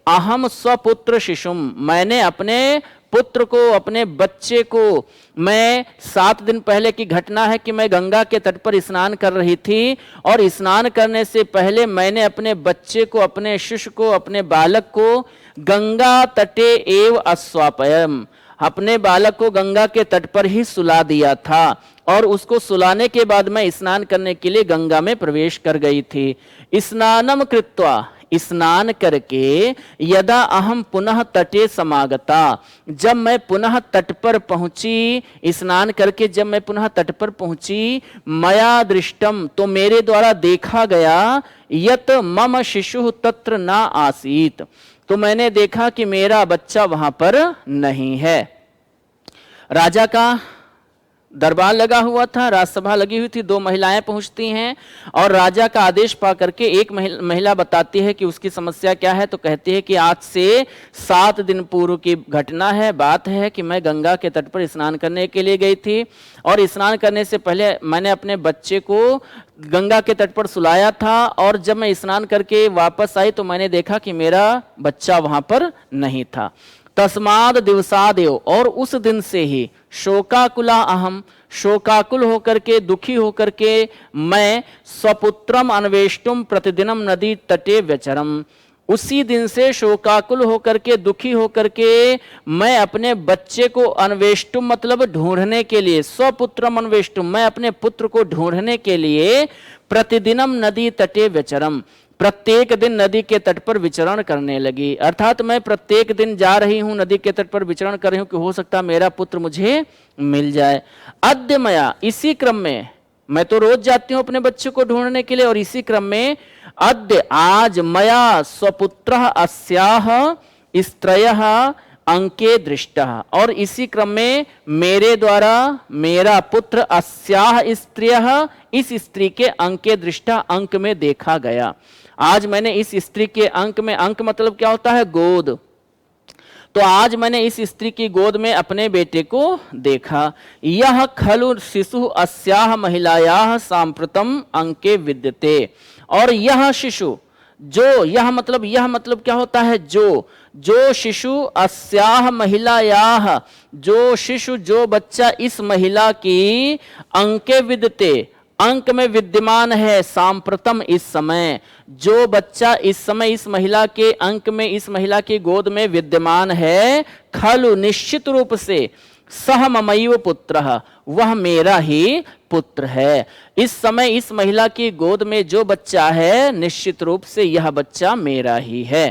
A: अहम स्वपुत्र शिशुम, मैंने अपने पुत्र को, अपने बच्चे को, मैं 7 दिन पहले की घटना है कि मैं गंगा के तट पर स्नान कर रही थी, और स्नान करने से पहले मैंने अपने बच्चे को, अपने शिशु को, अपने बालक को गंगा तटे एव अस्वापयम, अपने बालक को गंगा के तट पर ही सुला दिया था, और उसको सुलाने के बाद मैं स्नान करने के लिए गंगा में प्रवेश कर गई थी। स्नानम कृत्वा, स्नान करके, यदा अहम पुनः तटे समागता, जब मैं पुनः तट पर पहुंची, स्नान करके जब मैं पुनः तट पर पहुंची, मया दृष्टम, तो मेरे द्वारा देखा गया, यत मम शिशु तत्र न आसीत, तो मैंने देखा कि मेरा बच्चा वहां पर नहीं है। राजा का दरबार लगा हुआ था, राजसभा लगी हुई थी, 2 महिलाएं पहुंचती हैं और राजा का आदेश पा करके एक महिला बताती है कि उसकी समस्या क्या है। तो कहती है कि आज से 7 दिन पूर्व की घटना है, बात है कि मैं गंगा के तट पर स्नान करने के लिए गई थी, और स्नान करने से पहले मैंने अपने बच्चे को गंगा के तट पर सुलाया था, और जब मैं स्नान करके वापस आई तो मैंने देखा कि मेरा बच्चा वहां पर नहीं था। तस्माद दिवसादेव, और उस दिन से ही शोकाकुला अहम, शोकाकुल होकर के, दुखी होकर के मैं स्वपुत्रम अन्वेष्टुम प्रतिदिनम नदी तटे व्यचरम, उसी दिन से शोकाकुल होकर के, दुखी होकर के मैं अपने बच्चे को अन्वेष्टुम मतलब ढूंढने के लिए, स्वपुत्रम अन्वेष्टुम, मैं अपने पुत्र को ढूंढने के लिए प्रतिदिनम नदी तटे व्यचरम, प्रत्येक दिन नदी के तट पर विचरण करने लगी। अर्थात मैं प्रत्येक दिन जा रही हूं, नदी के तट पर विचरण कर रही हूं कि हो सकता मेरा पुत्र मुझे मिल जाए। अद्य मया, इसी क्रम में, मैं तो रोज जाती हूं अपने बच्चे को ढूंढने के लिए, और इसी क्रम में अद्य, आज, मया स्वपुत्रः अस्याह स्त्रयः अंके दृष्टः, और इसी क्रम में मेरे द्वारा मेरा पुत्र अस्याह स्त्रियः, इस स्त्री के अंके दृष्टा, अंक में देखा गया। आज मैंने इस स्त्री के अंक में, अंक मतलब क्या होता है? गोद। तो आज मैंने इस स्त्री की गोद में अपने बेटे को देखा। यह खलु शिशु अस्याह महिलायाः सांप्रतम अंके विद्यते, और यह शिशु, जो, यह मतलब क्या होता है? जो शिशु अस्याह महिलायाः, जो शिशु, जो बच्चा इस महिला की अंके विद्यते, अंक में विद्यमान है, सांप्रतम इस समय, जो बच्चा इस समय इस महिला के अंक में, इस महिला की गोद में विद्यमान है, खलु निश्चित रूप से, सह ममैव पुत्रः, वह मेरा ही पुत्र है। इस समय इस महिला की गोद में जो बच्चा है, निश्चित रूप से यह बच्चा मेरा ही है।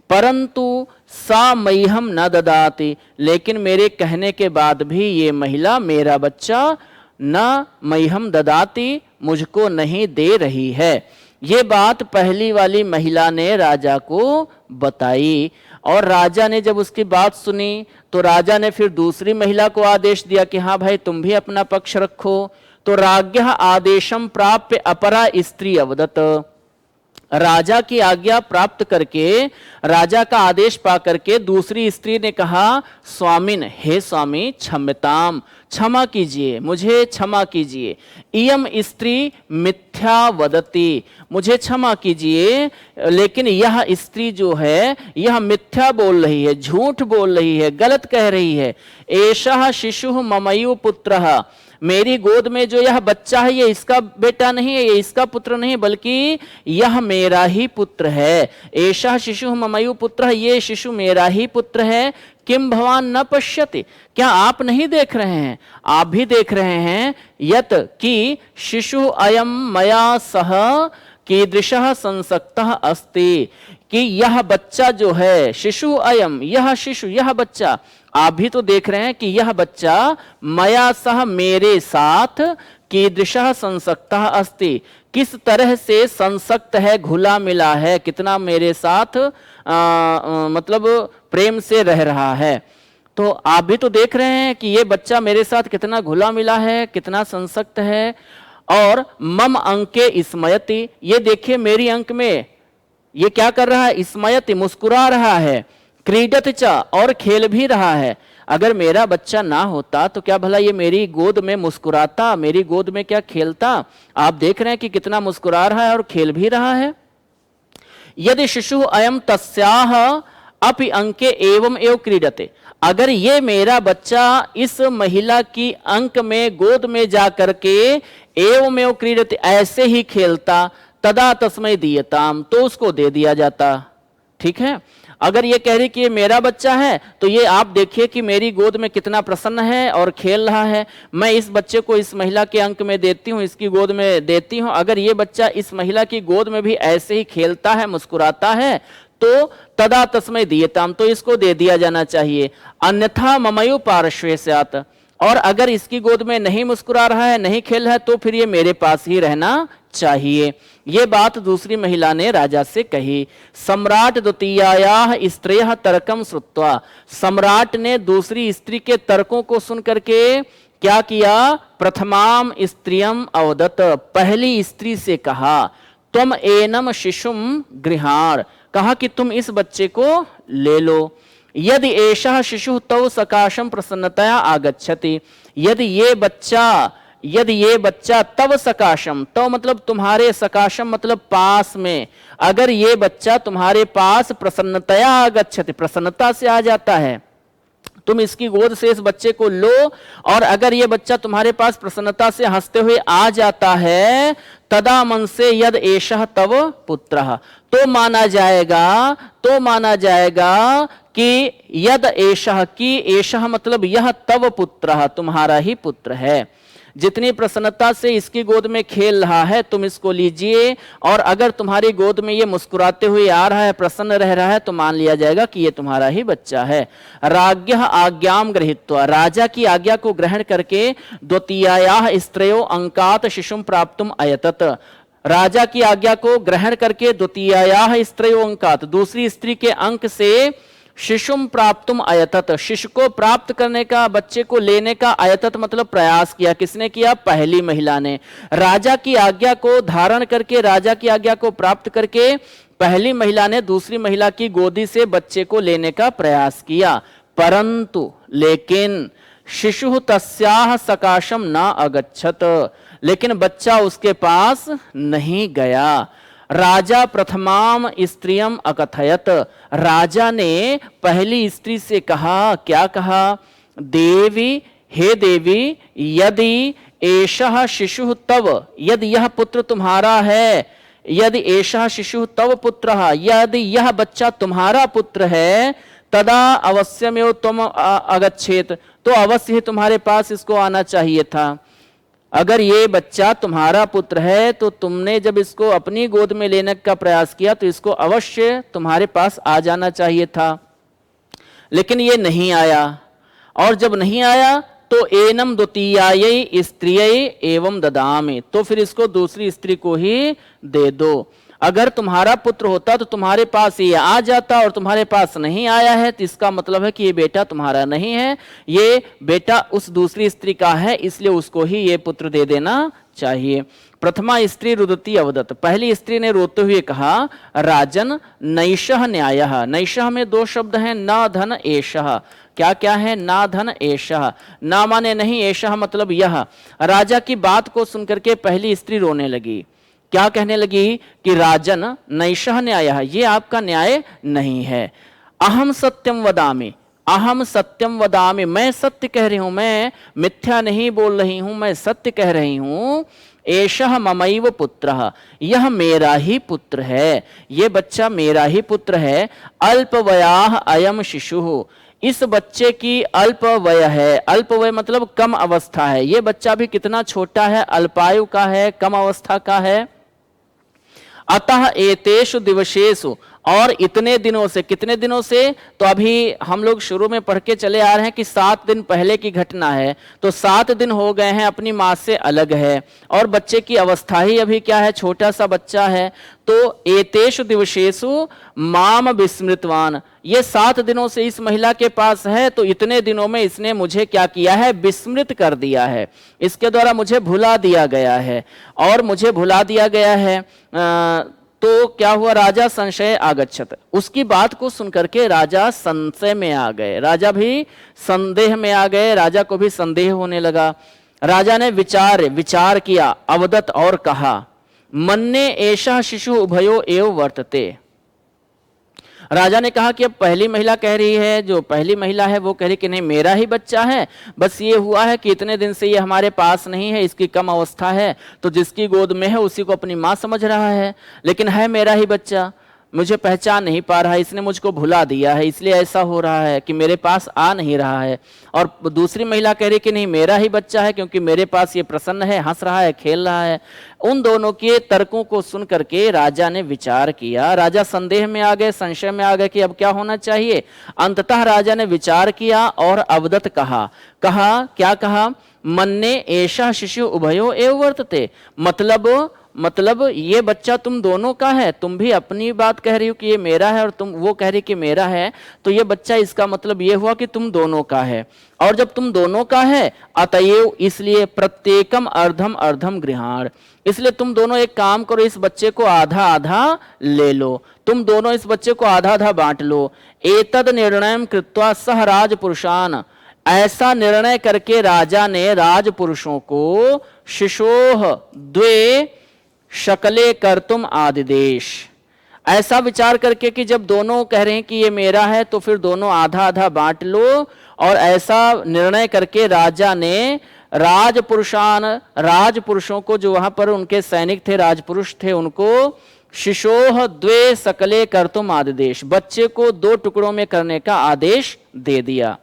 A: परंतु सा मह्यम न ददाति, लेकिन मेरे कहने के बाद भी ये महिला मेरा बच्चा न मह्यम ददाति, मुझको नहीं दे रही है। ये बात पहली वाली महिला ने राजा को बताई, और राजा ने जब उसकी बात सुनी तो राजा ने फिर दूसरी महिला को आदेश दिया कि हाँ भाई तुम भी अपना पक्ष रखो। तो राज्ञः आदेशम प्राप्य अपरा स्त्री अवदत, राजा की आज्ञा प्राप्त करके, राजा का आदेश पा करके दूसरी स्त्री ने कहा, स्वामिन, हे स्वामी, क्षम्यताम, क्षमा कीजिए, मुझे क्षमा कीजिए। इयम स्त्री मिथ्या वदति, मुझे क्षमा कीजिए, लेकिन यह स्त्री जो है यह मिथ्या बोल रही है, झूठ बोल रही है, गलत कह रही है। एषः शिशुः ममैव पुत्रः, मेरी गोद में जो यह बच्चा है ये इसका बेटा नहीं है, ये इसका पुत्र नहीं, बल्कि यह मेरा ही पुत्र है। एषः शिशुः ममैव पुत्रः, ये शिशु मेरा ही पुत्र है। किम भवान न पश्यति, क्या आप नहीं देख रहे हैं? आप भी देख रहे हैं। यत कि शिशु अयम मया सह कीदृशः संसक्तः अस्ति, कि यह बच्चा जो है, शिशु अयम, यह शिशु, यह बच्चा, आप भी तो देख रहे हैं कि यह बच्चा मया सह, मेरे साथ, कीदृशः संसक्तः अस्ति, किस तरह से संसक्त है, घुला मिला है, कितना मेरे साथ मतलब प्रेम से रह रहा है। तो आप भी तो देख रहे हैं कि ये बच्चा मेरे साथ कितना घुला मिला है, कितना संसक्त है। और मम अंके स्मयति, ये देखिए मेरी अंक में ये क्या कर रहा है, स्मयति, मुस्कुरा रहा है। क्रीडत च, और खेल भी रहा है। अगर मेरा बच्चा ना होता तो क्या भला ये मेरी गोद में मुस्कुराता, मेरी गोद में क्या खेलता? आप देख रहे हैं कि कितना मुस्कुरा रहा है और खेल भी रहा है। यदि शिशु अयम तस्याह अपि अंके एवं एव क्रीडते, अगर ये मेरा बच्चा इस महिला की अंक में, गोद में जा करके एवं एव क्रीडते, ऐसे ही खेलता, तदा तस्मै दीयताम, तो उसको दे दिया जाता। ठीक है, अगर ये कह रही कि ये मेरा बच्चा है तो ये आप देखिए कि मेरी गोद में कितना प्रसन्न है और खेल रहा है, मैं इस बच्चे को इस महिला के अंक में देती हूँ, इसकी गोद में देती हूँ। अगर ये बच्चा इस महिला की गोद में भी ऐसे ही खेलता है, मुस्कुराता है, तो तदा तस्मै दीयताम, तो इसको दे दिया जाना चाहिए। अन्यथा ममयो पार्श्वे स्यात्, और अगर इसकी गोद में नहीं मुस्कुरा रहा है, नहीं खेल रहा है, तो फिर ये मेरे पास ही रहना चाहिए। ये बात दूसरी महिला ने राजा से कही। सम्राट द्वितीयायाः स्त्रियः तर्कम श्रुत्वा, सम्राट ने दूसरी स्त्री के तर्कों को सुन करके क्या किया, प्रथमाम स्त्रियम अवदत, पहली स्त्री से कहा, त्वम एनम शिशुम गृहाण, कहा कि तुम इस बच्चे को ले लो। यदि एषः शिशु तव सकाशम प्रसन्नतया आगच्छति, यदि ये बच्चा तव सकाशम, तो मतलब तुम्हारे, सकाशम मतलब पास में, अगर ये बच्चा तुम्हारे पास प्रसन्नतया आगच्छति, प्रसन्नता से आ जाता है, तुम इसकी गोद से इस बच्चे को लो, और अगर ये बच्चा तुम्हारे पास प्रसन्नता से हंसते हुए आ जाता है, तदा मन से यद एषः तव पुत्रः, तो माना जाएगा कि यद एषः, की एषः मतलब यह तव पुत्रः, तुम्हारा ही पुत्र है। जितनी प्रसन्नता से इसकी गोद में खेल रहा है, तुम इसको लीजिए, और अगर तुम्हारी गोद में ये मुस्कुराते हुए आ रहा है, प्रसन्न रह रहा है, तो मान लिया जाएगा कि ये तुम्हारा ही बच्चा है। राज्ञः आज्ञाम गृहीत्वा, राजा की आज्ञा को ग्रहण करके, द्वितीयायाः स्त्रयो अंकात शिशुम प्राप्तुम अयतत, राजा की आज्ञा को ग्रहण करके द्वितीयायाः स्त्रयो अंकात, दूसरी स्त्री के अंक से शिशुम प्राप्तुम अयतत, शिशु को प्राप्त करने का, बच्चे को लेने का, अयतत मतलब प्रयास किया। किसने किया? पहली महिला ने। राजा की आज्ञा को धारण करके, राजा की आज्ञा को प्राप्त करके पहली महिला ने दूसरी महिला की गोदी से बच्चे को लेने का प्रयास किया। परंतु लेकिन शिशु तस्याह सकाशम न अगच्छत, लेकिन बच्चा उसके पास नहीं गया। राजा प्रथमाम स्त्रियम अकथयत, राजा ने पहली स्त्री से कहा, क्या कहा? देवी, हे देवी, यदि एषः शिशु तव, यदि यह पुत्र तुम्हारा है, यदि एषः शिशु तव पुत्रः, यदि यह बच्चा तुम्हारा पुत्र है, तदा अवश्यमेव तुम अगच्छेत, तो अवश्य ही तुम्हारे पास इसको आना चाहिए था। अगर ये बच्चा तुम्हारा पुत्र है तो तुमने जब इसको अपनी गोद में लेने का प्रयास किया तो इसको अवश्य तुम्हारे पास आ जाना चाहिए था, लेकिन ये नहीं आया। और जब नहीं आया तो एनम द्वितीयायै स्त्रियै एवं ददामि, तो फिर इसको दूसरी स्त्री को ही दे दो। अगर तुम्हारा पुत्र होता तो तुम्हारे पास ये आ जाता, और तुम्हारे पास नहीं आया है तो इसका मतलब है कि ये बेटा तुम्हारा नहीं है, ये बेटा उस दूसरी स्त्री का है, इसलिए उसको ही ये पुत्र दे देना चाहिए। प्रथमा स्त्री रुदती अवदत, पहली स्त्री ने रोते हुए कहा, राजन नैषः न्यायः। नैषः में दो शब्द हैं, न धन एषः। क्या क्या है? ना धन एषः, ना माने नहीं, एषः मतलब यह। राजा की बात को सुनकर के पहली स्त्री रोने लगी। क्या कहने लगी कि राजन नैषः न्यायः, ये आपका न्याय नहीं है। अहम सत्यम वदामि, अहम सत्यम वदामि, मैं सत्य कह रही हूं, मैं मिथ्या नहीं बोल रही हूं, मैं सत्य कह रही हूं। एषः ममैव पुत्रः, यह मेरा ही पुत्र है, ये बच्चा मेरा ही पुत्र है। अल्पवयाः अयम शिशुः, इस बच्चे की अल्प वय है। अल्प वय मतलब कम अवस्था है, ये बच्चा भी कितना छोटा है, अल्पायु का है, कम अवस्था का है। अतः एतेषु दिवसेषु, और इतने दिनों से, कितने दिनों से? तो अभी हम लोग शुरू में पढ़ के चले आ रहे हैं कि 7 दिन पहले की घटना है, तो 7 दिन हो गए हैं, अपनी माँ से अलग है, और बच्चे की अवस्था ही अभी क्या है, छोटा सा बच्चा है। तो एतेषु दिवसेषु माम विस्मृतवान, ये 7 दिनों से इस महिला के पास है, तो इतने दिनों में इसने मुझे क्या किया है, विस्मृत कर दिया है, इसके द्वारा मुझे भुला दिया गया है। और मुझे भुला दिया गया है तो क्या हुआ, राजा संशय आगच्छत, उसकी बात को सुनकर के राजा संशय में आ गए, राजा भी संदेह में आ गए, राजा को भी संदेह होने लगा। राजा ने विचार किया, अवदत और कहा, मन्ने एषः शिशु उभयो एव वर्तते। राजा ने कहा कि अब पहली महिला कह रही है, जो पहली महिला है वो कह रही कि नहीं मेरा ही बच्चा है, बस ये हुआ है कि इतने दिन से ये हमारे पास नहीं है, इसकी कम अवस्था है, तो जिसकी गोद में है उसी को अपनी माँ समझ रहा है, लेकिन है मेरा ही बच्चा, मुझे पहचान नहीं पा रहा है, इसने मुझको भुला दिया है, इसलिए ऐसा हो रहा है कि मेरे पास आ नहीं रहा है। और दूसरी महिला कह रही कि नहीं मेरा ही बच्चा है, क्योंकि मेरे पास ये प्रसन्न है, हंस रहा है, खेल रहा है। उन दोनों के तर्कों को सुन करके राजा ने विचार किया, राजा संदेह में आ गए, संशय में आ गए कि अब क्या होना चाहिए। अंततः राजा ने विचार किया और अवदत कहा क्या कहा, मन्ने एषः शिशु उभयो एव वर्तते, मतलब ये बच्चा तुम दोनों का है, तुम भी अपनी बात कह रही हो कि ये मेरा है और तुम वो कह रही कि मेरा है, तो ये बच्चा, इसका मतलब ये हुआ कि तुम दोनों का है। और जब तुम दोनों का है, अतएव इसलिए प्रत्येकम अर्धम अर्धम गृहाण, इसलिए तुम दोनों एक काम करो, इस बच्चे को आधा आधा ले लो, तुम दोनों इस बच्चे को आधा आधा बांट लो। एतद निर्णयम कृत्वा सह राजपुरुषान, ऐसा निर्णय करके राजा ने राजपुरुषों को शिशोह द्वे शकले कर्तुम आदिदेश, ऐसा विचार करके कि जब दोनों कह रहे हैं कि ये मेरा है तो फिर दोनों आधा आधा बांट लो, और ऐसा निर्णय करके राजा ने राजपुरुषों को, जो वहां पर उनके सैनिक थे, राजपुरुष थे, उनको शिशोह द्वे सकले कर्तुम आदिदेश, बच्चे को 2 टुकड़ों में करने का आदेश दे दिया।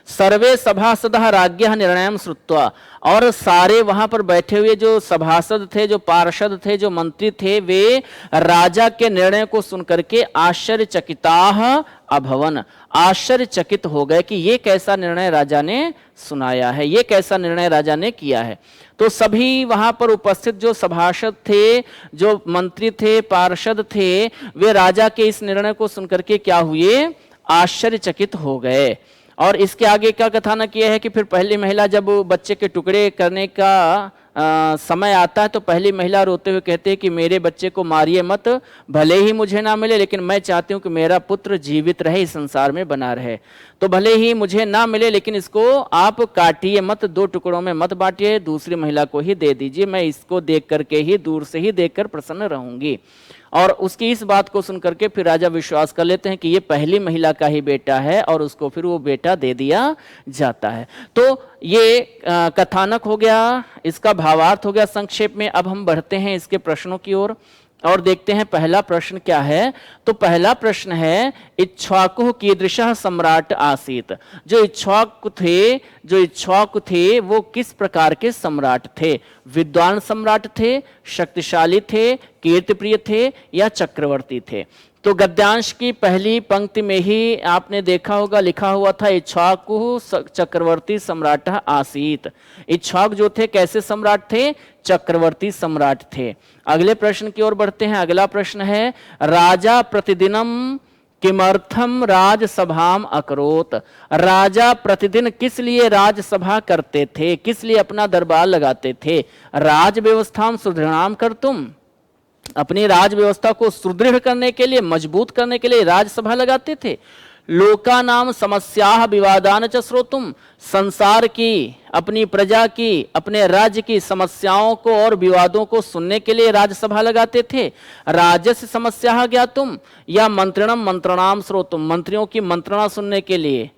A: सर्वे सभासदः राज्ञः निर्णयम श्रुत्वा, और सारे वहां पर बैठे हुए जो सभासद थे, जो पार्षद थे, जो मंत्री थे, वे राजा के निर्णय को सुनकर के आश्चर्यचकिताः अभवन, आश्चर्यचकित हो गए कि ये कैसा निर्णय राजा ने सुनाया है, ये कैसा निर्णय राजा ने किया है। तो सभी वहां पर उपस्थित जो सभासद थे, जो मंत्री थे, पार्षद थे, वे राजा के इस निर्णय को सुनकर के क्या हुए, आश्चर्यचकित हो गए। और इसके आगे का कथानक यह है कि फिर पहली महिला जब बच्चे के टुकड़े करने का समय आता है तो पहली महिला रोते हुए कहते हैं कि मेरे बच्चे को मारिए मत, भले ही मुझे ना मिले, लेकिन मैं चाहती हूँ कि मेरा पुत्र जीवित रहे, इस संसार में बना रहे, तो भले ही मुझे ना मिले लेकिन इसको आप काटिए मत, 2 टुकड़ों में मत बांटिए, दूसरी महिला को ही दे दीजिए, मैं इसको देख करके ही, दूर से ही देखकर प्रसन्न रहूंगी। और उसकी इस बात को सुनकर के फिर राजा विश्वास कर लेते हैं कि ये पहली महिला का ही बेटा है, और उसको फिर वो बेटा दे दिया जाता है। तो ये कथानक हो गया, इसका भावार्थ हो गया संक्षेप में। अब हम बढ़ते हैं इसके प्रश्नों की ओर। और देखते हैं पहला प्रश्न क्या है। तो पहला प्रश्न है, इक्ष्वाकुः कीदृशः सम्राट आसीत्। जो इक्ष्वाकु थे वो किस प्रकार के सम्राट थे? विद्वान सम्राट थे, शक्तिशाली थे, कीर्तिप्रिय थे या चक्रवर्ती थे? तो गद्यांश की पहली पंक्ति में ही आपने देखा होगा, लिखा हुआ था इक्ष्वाकुः चक्रवर्ती सम्राट आसीत्। इक्ष्वाक जो थे कैसे सम्राट थे? चक्रवर्ती सम्राट थे। अगले प्रश्न की ओर बढ़ते हैं। अगला प्रश्न है, राजा प्रतिदिनम किमर्थम राजसभाम अकरोत। राजा प्रतिदिन किस लिए राजसभा करते थे, किस लिए अपना दरबार लगाते थे? राज व्यवस्थाम सुदृढ़ाम कर्तुम, अपनी राज व्यवस्था को सुदृढ़ करने के लिए, मजबूत करने के लिए राजसभा लगाते थे। लोका नाम समस्या विवादान च श्रोतुम, संसार की, अपनी प्रजा की, अपने राज्य की समस्याओं को और विवादों को सुनने के लिए राजसभा लगाते थे। राजस्य समस्या ज्ञातुम या मंत्रणम मंत्रणाम श्रोतुम, मंत्रियों की मंत्रणा सुनने के लिए।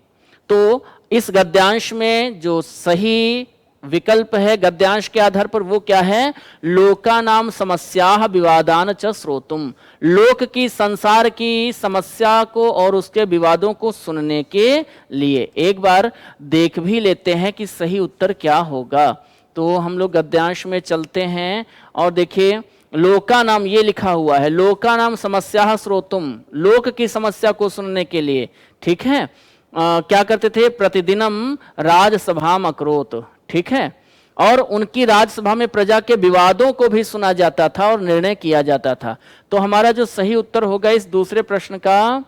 A: तो इस गद्यांश में जो सही विकल्प है गद्यांश के आधार पर वो क्या है? लोका नाम समस्या विवादान च श्रोतुम, लोक की, संसार की समस्या को और उसके विवादों को सुनने के लिए। एक बार देख भी लेते हैं कि सही उत्तर क्या होगा। तो हम लोग गद्यांश में चलते हैं और देखिए, लोका नाम ये लिखा हुआ है, लोका नाम समस्या श्रोतुम, लोक की समस्या को सुनने के लिए। ठीक है, क्या करते थे? प्रतिदिनम राजसभाम अकरोत। ठीक है, और उनकी राजसभा में प्रजा के विवादों को भी सुना जाता था और निर्णय किया जाता था। तो हमारा जो सही उत्तर होगा इस दूसरे प्रश्न का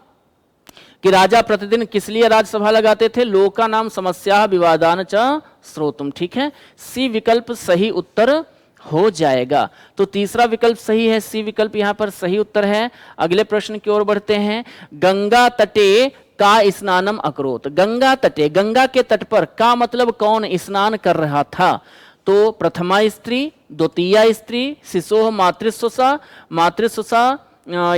A: कि राजा प्रतिदिन किस लिए राजसभा लगाते थे? लोका नाम समस्या विवादान च श्रोतुम। ठीक है, सी विकल्प सही उत्तर हो जाएगा। तो तीसरा विकल्प सही है, सी विकल्प यहां पर सही उत्तर है। अगले प्रश्न की ओर बढ़ते हैं। गंगा तटे का स्नानम अकरोत। गंगा तटे, गंगा के तट पर, का मतलब कौन स्नान कर रहा था? तो प्रथमा स्त्री, द्वितीया स्त्री, शिशोः मातृस्वसा, मातृस्वसा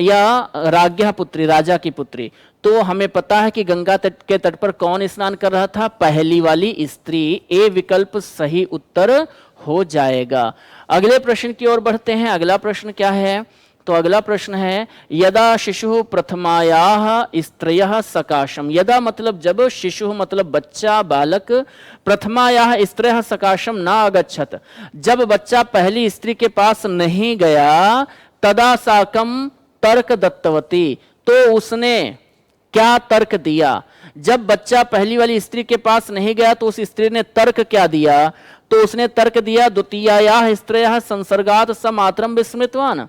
A: या राज्ञा पुत्री, राजा की पुत्री। तो हमें पता है कि गंगा तट के तट पर कौन स्नान कर रहा था? पहली वाली स्त्री। ए विकल्प सही उत्तर हो जाएगा। अगले प्रश्न की ओर बढ़ते हैं। अगला प्रश्न क्या है? तो अगला प्रश्न है, यदा शिशु प्रथमायाः स्त्रयः सकाशम। यदा मतलब जब, शिशु मतलब बच्चा, बालक, प्रथमायाः स्त्रयः सकाशम न आगच्छत, जब बच्चा पहली स्त्री के पास नहीं गया, तदा साकम तर्क दत्तवती, तो उसने क्या तर्क दिया? जब बच्चा पहली वाली स्त्री के पास नहीं गया तो उस स्त्री ने तर्क क्या दिया? तो उसने तर्क दिया, द्वितीयायाः स्त्रयः संसर्गात् स मातरम विस्मृतवान।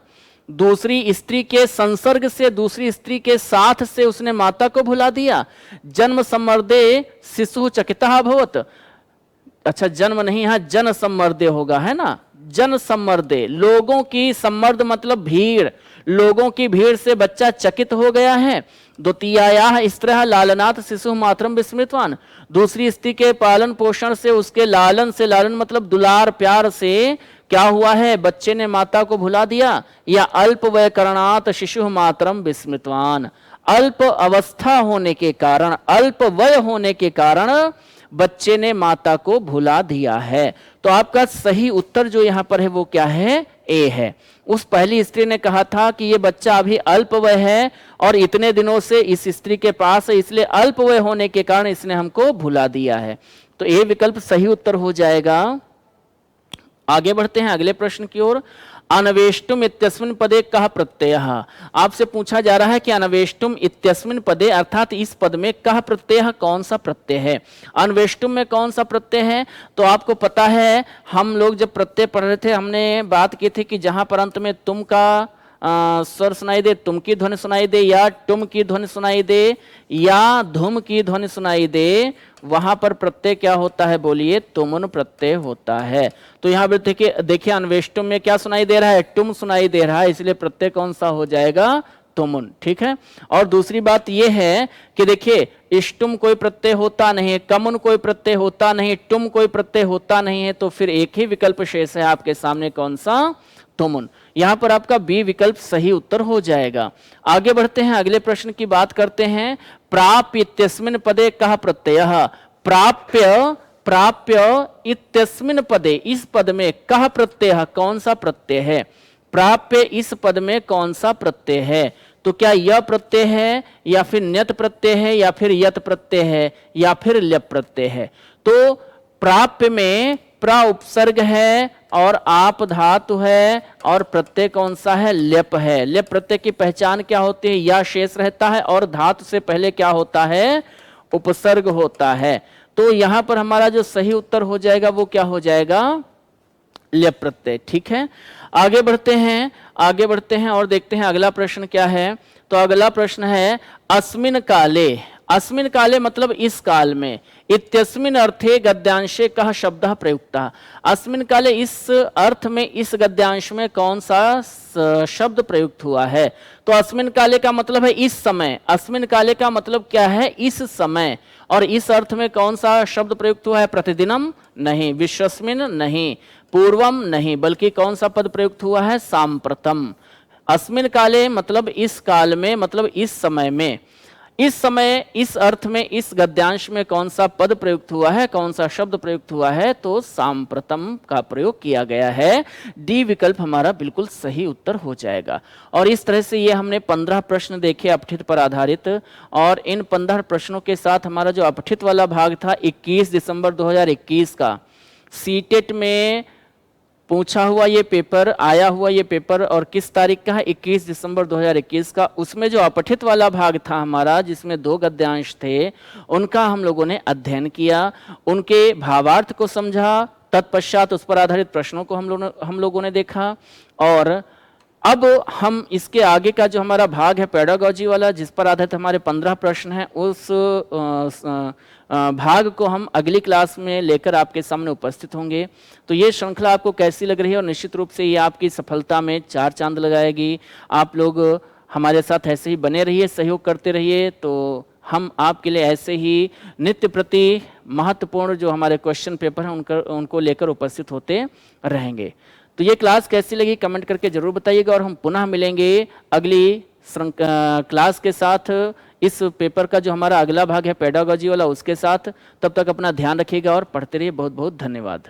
A: दूसरी स्त्री के संसर्ग से, दूसरी स्त्री के साथ से उसने माता को भुला दिया। जन्म सम्मर्दे शिशु चकितः अभवत्। अच्छा, जन्म नहीं, यहाँ जन सम्मर्दे होगा, है ना? जन सम्मर्दे, लोगों की, सम्मर्द मतलब भीड़, लोगों की भीड़ से बच्चा चकित हो गया है। द्वितीयायाः स्त्रयः लालनात् शिशु मातरम विस्मृतवान। दूसरी स्त्री के पालन पोषण से, उसके लालन से, लालन मतलब दुलार प्यार से क्या हुआ है? बच्चे ने माता को भुला दिया। या अल्प वय करणात् शिशु मातरम विस्मृतवान, अल्प अवस्था होने के कारण, अल्प वय होने के कारण बच्चे ने माता को भुला दिया है। तो आपका सही उत्तर जो यहां पर है वो क्या है? ए है। उस पहली स्त्री ने कहा था कि ये बच्चा अभी अल्प वय है और इतने दिनों से इस स्त्री के पास है, इसलिए अल्प वय होने के कारण इसने हमको भुला दिया है। तो ए विकल्प सही उत्तर हो जाएगा। आगे बढ़ते हैं अगले प्रश्न की ओर। अनवेष्टुम इत्यस्मिन् पदे कः प्रत्ययः। आपसे पूछा जा रहा है कि अनवेष्टुम इत्यस्मिन् पदे अर्थात इस पद में कः प्रत्यय, कौन सा प्रत्यय है? अनवेष्टुम में कौन सा प्रत्यय है? तो आपको पता है, हम लोग जब प्रत्यय पढ़ रहे थे हमने बात की थी कि जहां पर अंत में तुम का स्वर सुनाई दे, तुम की ध्वनि सुनाई दे, या तुम की ध्वनि सुनाई दे, या धुम की ध्वनि सुनाई दे, वहां पर प्रत्यय क्या होता है? बोलिए, तुमुन प्रत्यय होता है। तो यहाँ पर देखिए अनवेष्टुम में क्या सुनाई दे रहा है? तुम सुनाई दे रहा है, इसलिए प्रत्यय कौन सा हो जाएगा? तुमुन। ठीक है। और दूसरी बात यह है कि देखिए, इष्टुम कोई प्रत्यय होता नहीं है, कमुन कोई प्रत्यय होता नहीं, तुम कोई प्रत्यय होता नहीं है, तो फिर एक ही विकल्प शेष है आपके सामने, कौन सा? तुमुन। यहां पर आपका बी विकल्प सही उत्तर हो जाएगा। आगे बढ़ते हैं, अगले प्रश्न की बात करते हैं। प्राप्य इत्यस्मिन् पदे कः प्रत्ययः। प्राप्य, प्राप्य इत्यस्मिन् पदे, इस पद में कः प्रत्ययः, कौन सा प्रत्यय है? प्राप्य इस पद में कौन सा प्रत्यय है? तो क्या य प्रत्यय है या फिर न्यत प्रत्यय है या फिर यत प्रत्यय है या फिर ल्यप प्रत्यय है? तो प्राप्य में प्र उपसर्ग है और आप धातु है और प्रत्यय कौन सा है? ल्यप है। ल्यप प्रत्यय की पहचान क्या होती है? या शेष रहता है और धातु से पहले क्या होता है? उपसर्ग होता है। तो यहां पर हमारा जो सही उत्तर हो जाएगा वो क्या हो जाएगा? ल्यप प्रत्यय। ठीक है, आगे बढ़ते हैं और देखते हैं अगला प्रश्न क्या है। तो अगला प्रश्न है अस्मिन काले। अस्मिन काले मतलब इस काल में। इत्यस्मिन अर्थे गद्यांशे कः शब्दः प्रयुक्तः। अस्मिन काले इस अर्थ में इस गद्यांश में कौन सा शब्द प्रयुक्त हुआ है? तो अस्मिन काले का मतलब है इस समय। अस्मिन काले का मतलब क्या है? इस समय। और इस अर्थ में कौन सा शब्द प्रयुक्त हुआ है? प्रतिदिनम नहीं, विश्वस्मिन नहीं, पूर्वम नहीं, बल्कि कौन सा पद प्रयुक्त हुआ है? सांप्रतम। अस्मिन काले मतलब इस काल में, मतलब इस समय में। इस समय, इस अर्थ में, इस गद्यांश में कौन सा पद प्रयुक्त हुआ है? कौन सा शब्द प्रयुक्त हुआ है? तो सांप्रतम का प्रयोग किया गया है। डी विकल्प हमारा बिल्कुल सही उत्तर हो जाएगा। और इस तरह से ये हमने 15 प्रश्न देखे अपठित पर आधारित, और इन 15 प्रश्नों के साथ हमारा जो अपठित वाला भाग था 21 दिसंबर 2021 का सीटेट में पूछा हुआ ये पेपर, आया हुआ ये पेपर, और किस तारीख का है? 21 दिसंबर 2021 का। उसमें जो अपठित वाला भाग था हमारा, जिसमें 2 गद्यांश थे, उनका हम लोगों ने अध्ययन किया, उनके भावार्थ को समझा, तत्पश्चात उस पर आधारित प्रश्नों को हम लोगों ने देखा। और अब हम इसके आगे का जो हमारा भाग है पेडागोजी वाला, जिस पर आधारित हमारे 15 प्रश्न हैं, उस भाग को हम अगली क्लास में लेकर आपके सामने उपस्थित होंगे। तो ये श्रृंखला आपको कैसी लग रही है? और निश्चित रूप से ये आपकी सफलता में 4 चांद लगाएगी। आप लोग हमारे साथ ऐसे ही बने रहिए, सहयोग करते रहिए, तो हम आपके लिए ऐसे ही नित्य प्रति महत्वपूर्ण जो हमारे क्वेश्चन पेपर हैं उनको लेकर उपस्थित होते रहेंगे। तो ये क्लास कैसी लगी कमेंट करके जरूर बताइएगा, और हम पुनः मिलेंगे अगली क्लास के साथ, इस पेपर का जो हमारा अगला भाग है पेडागोजी वाला, उसके साथ। तब तक अपना ध्यान रखिएगा और पढ़ते रहिए। बहुत बहुत धन्यवाद।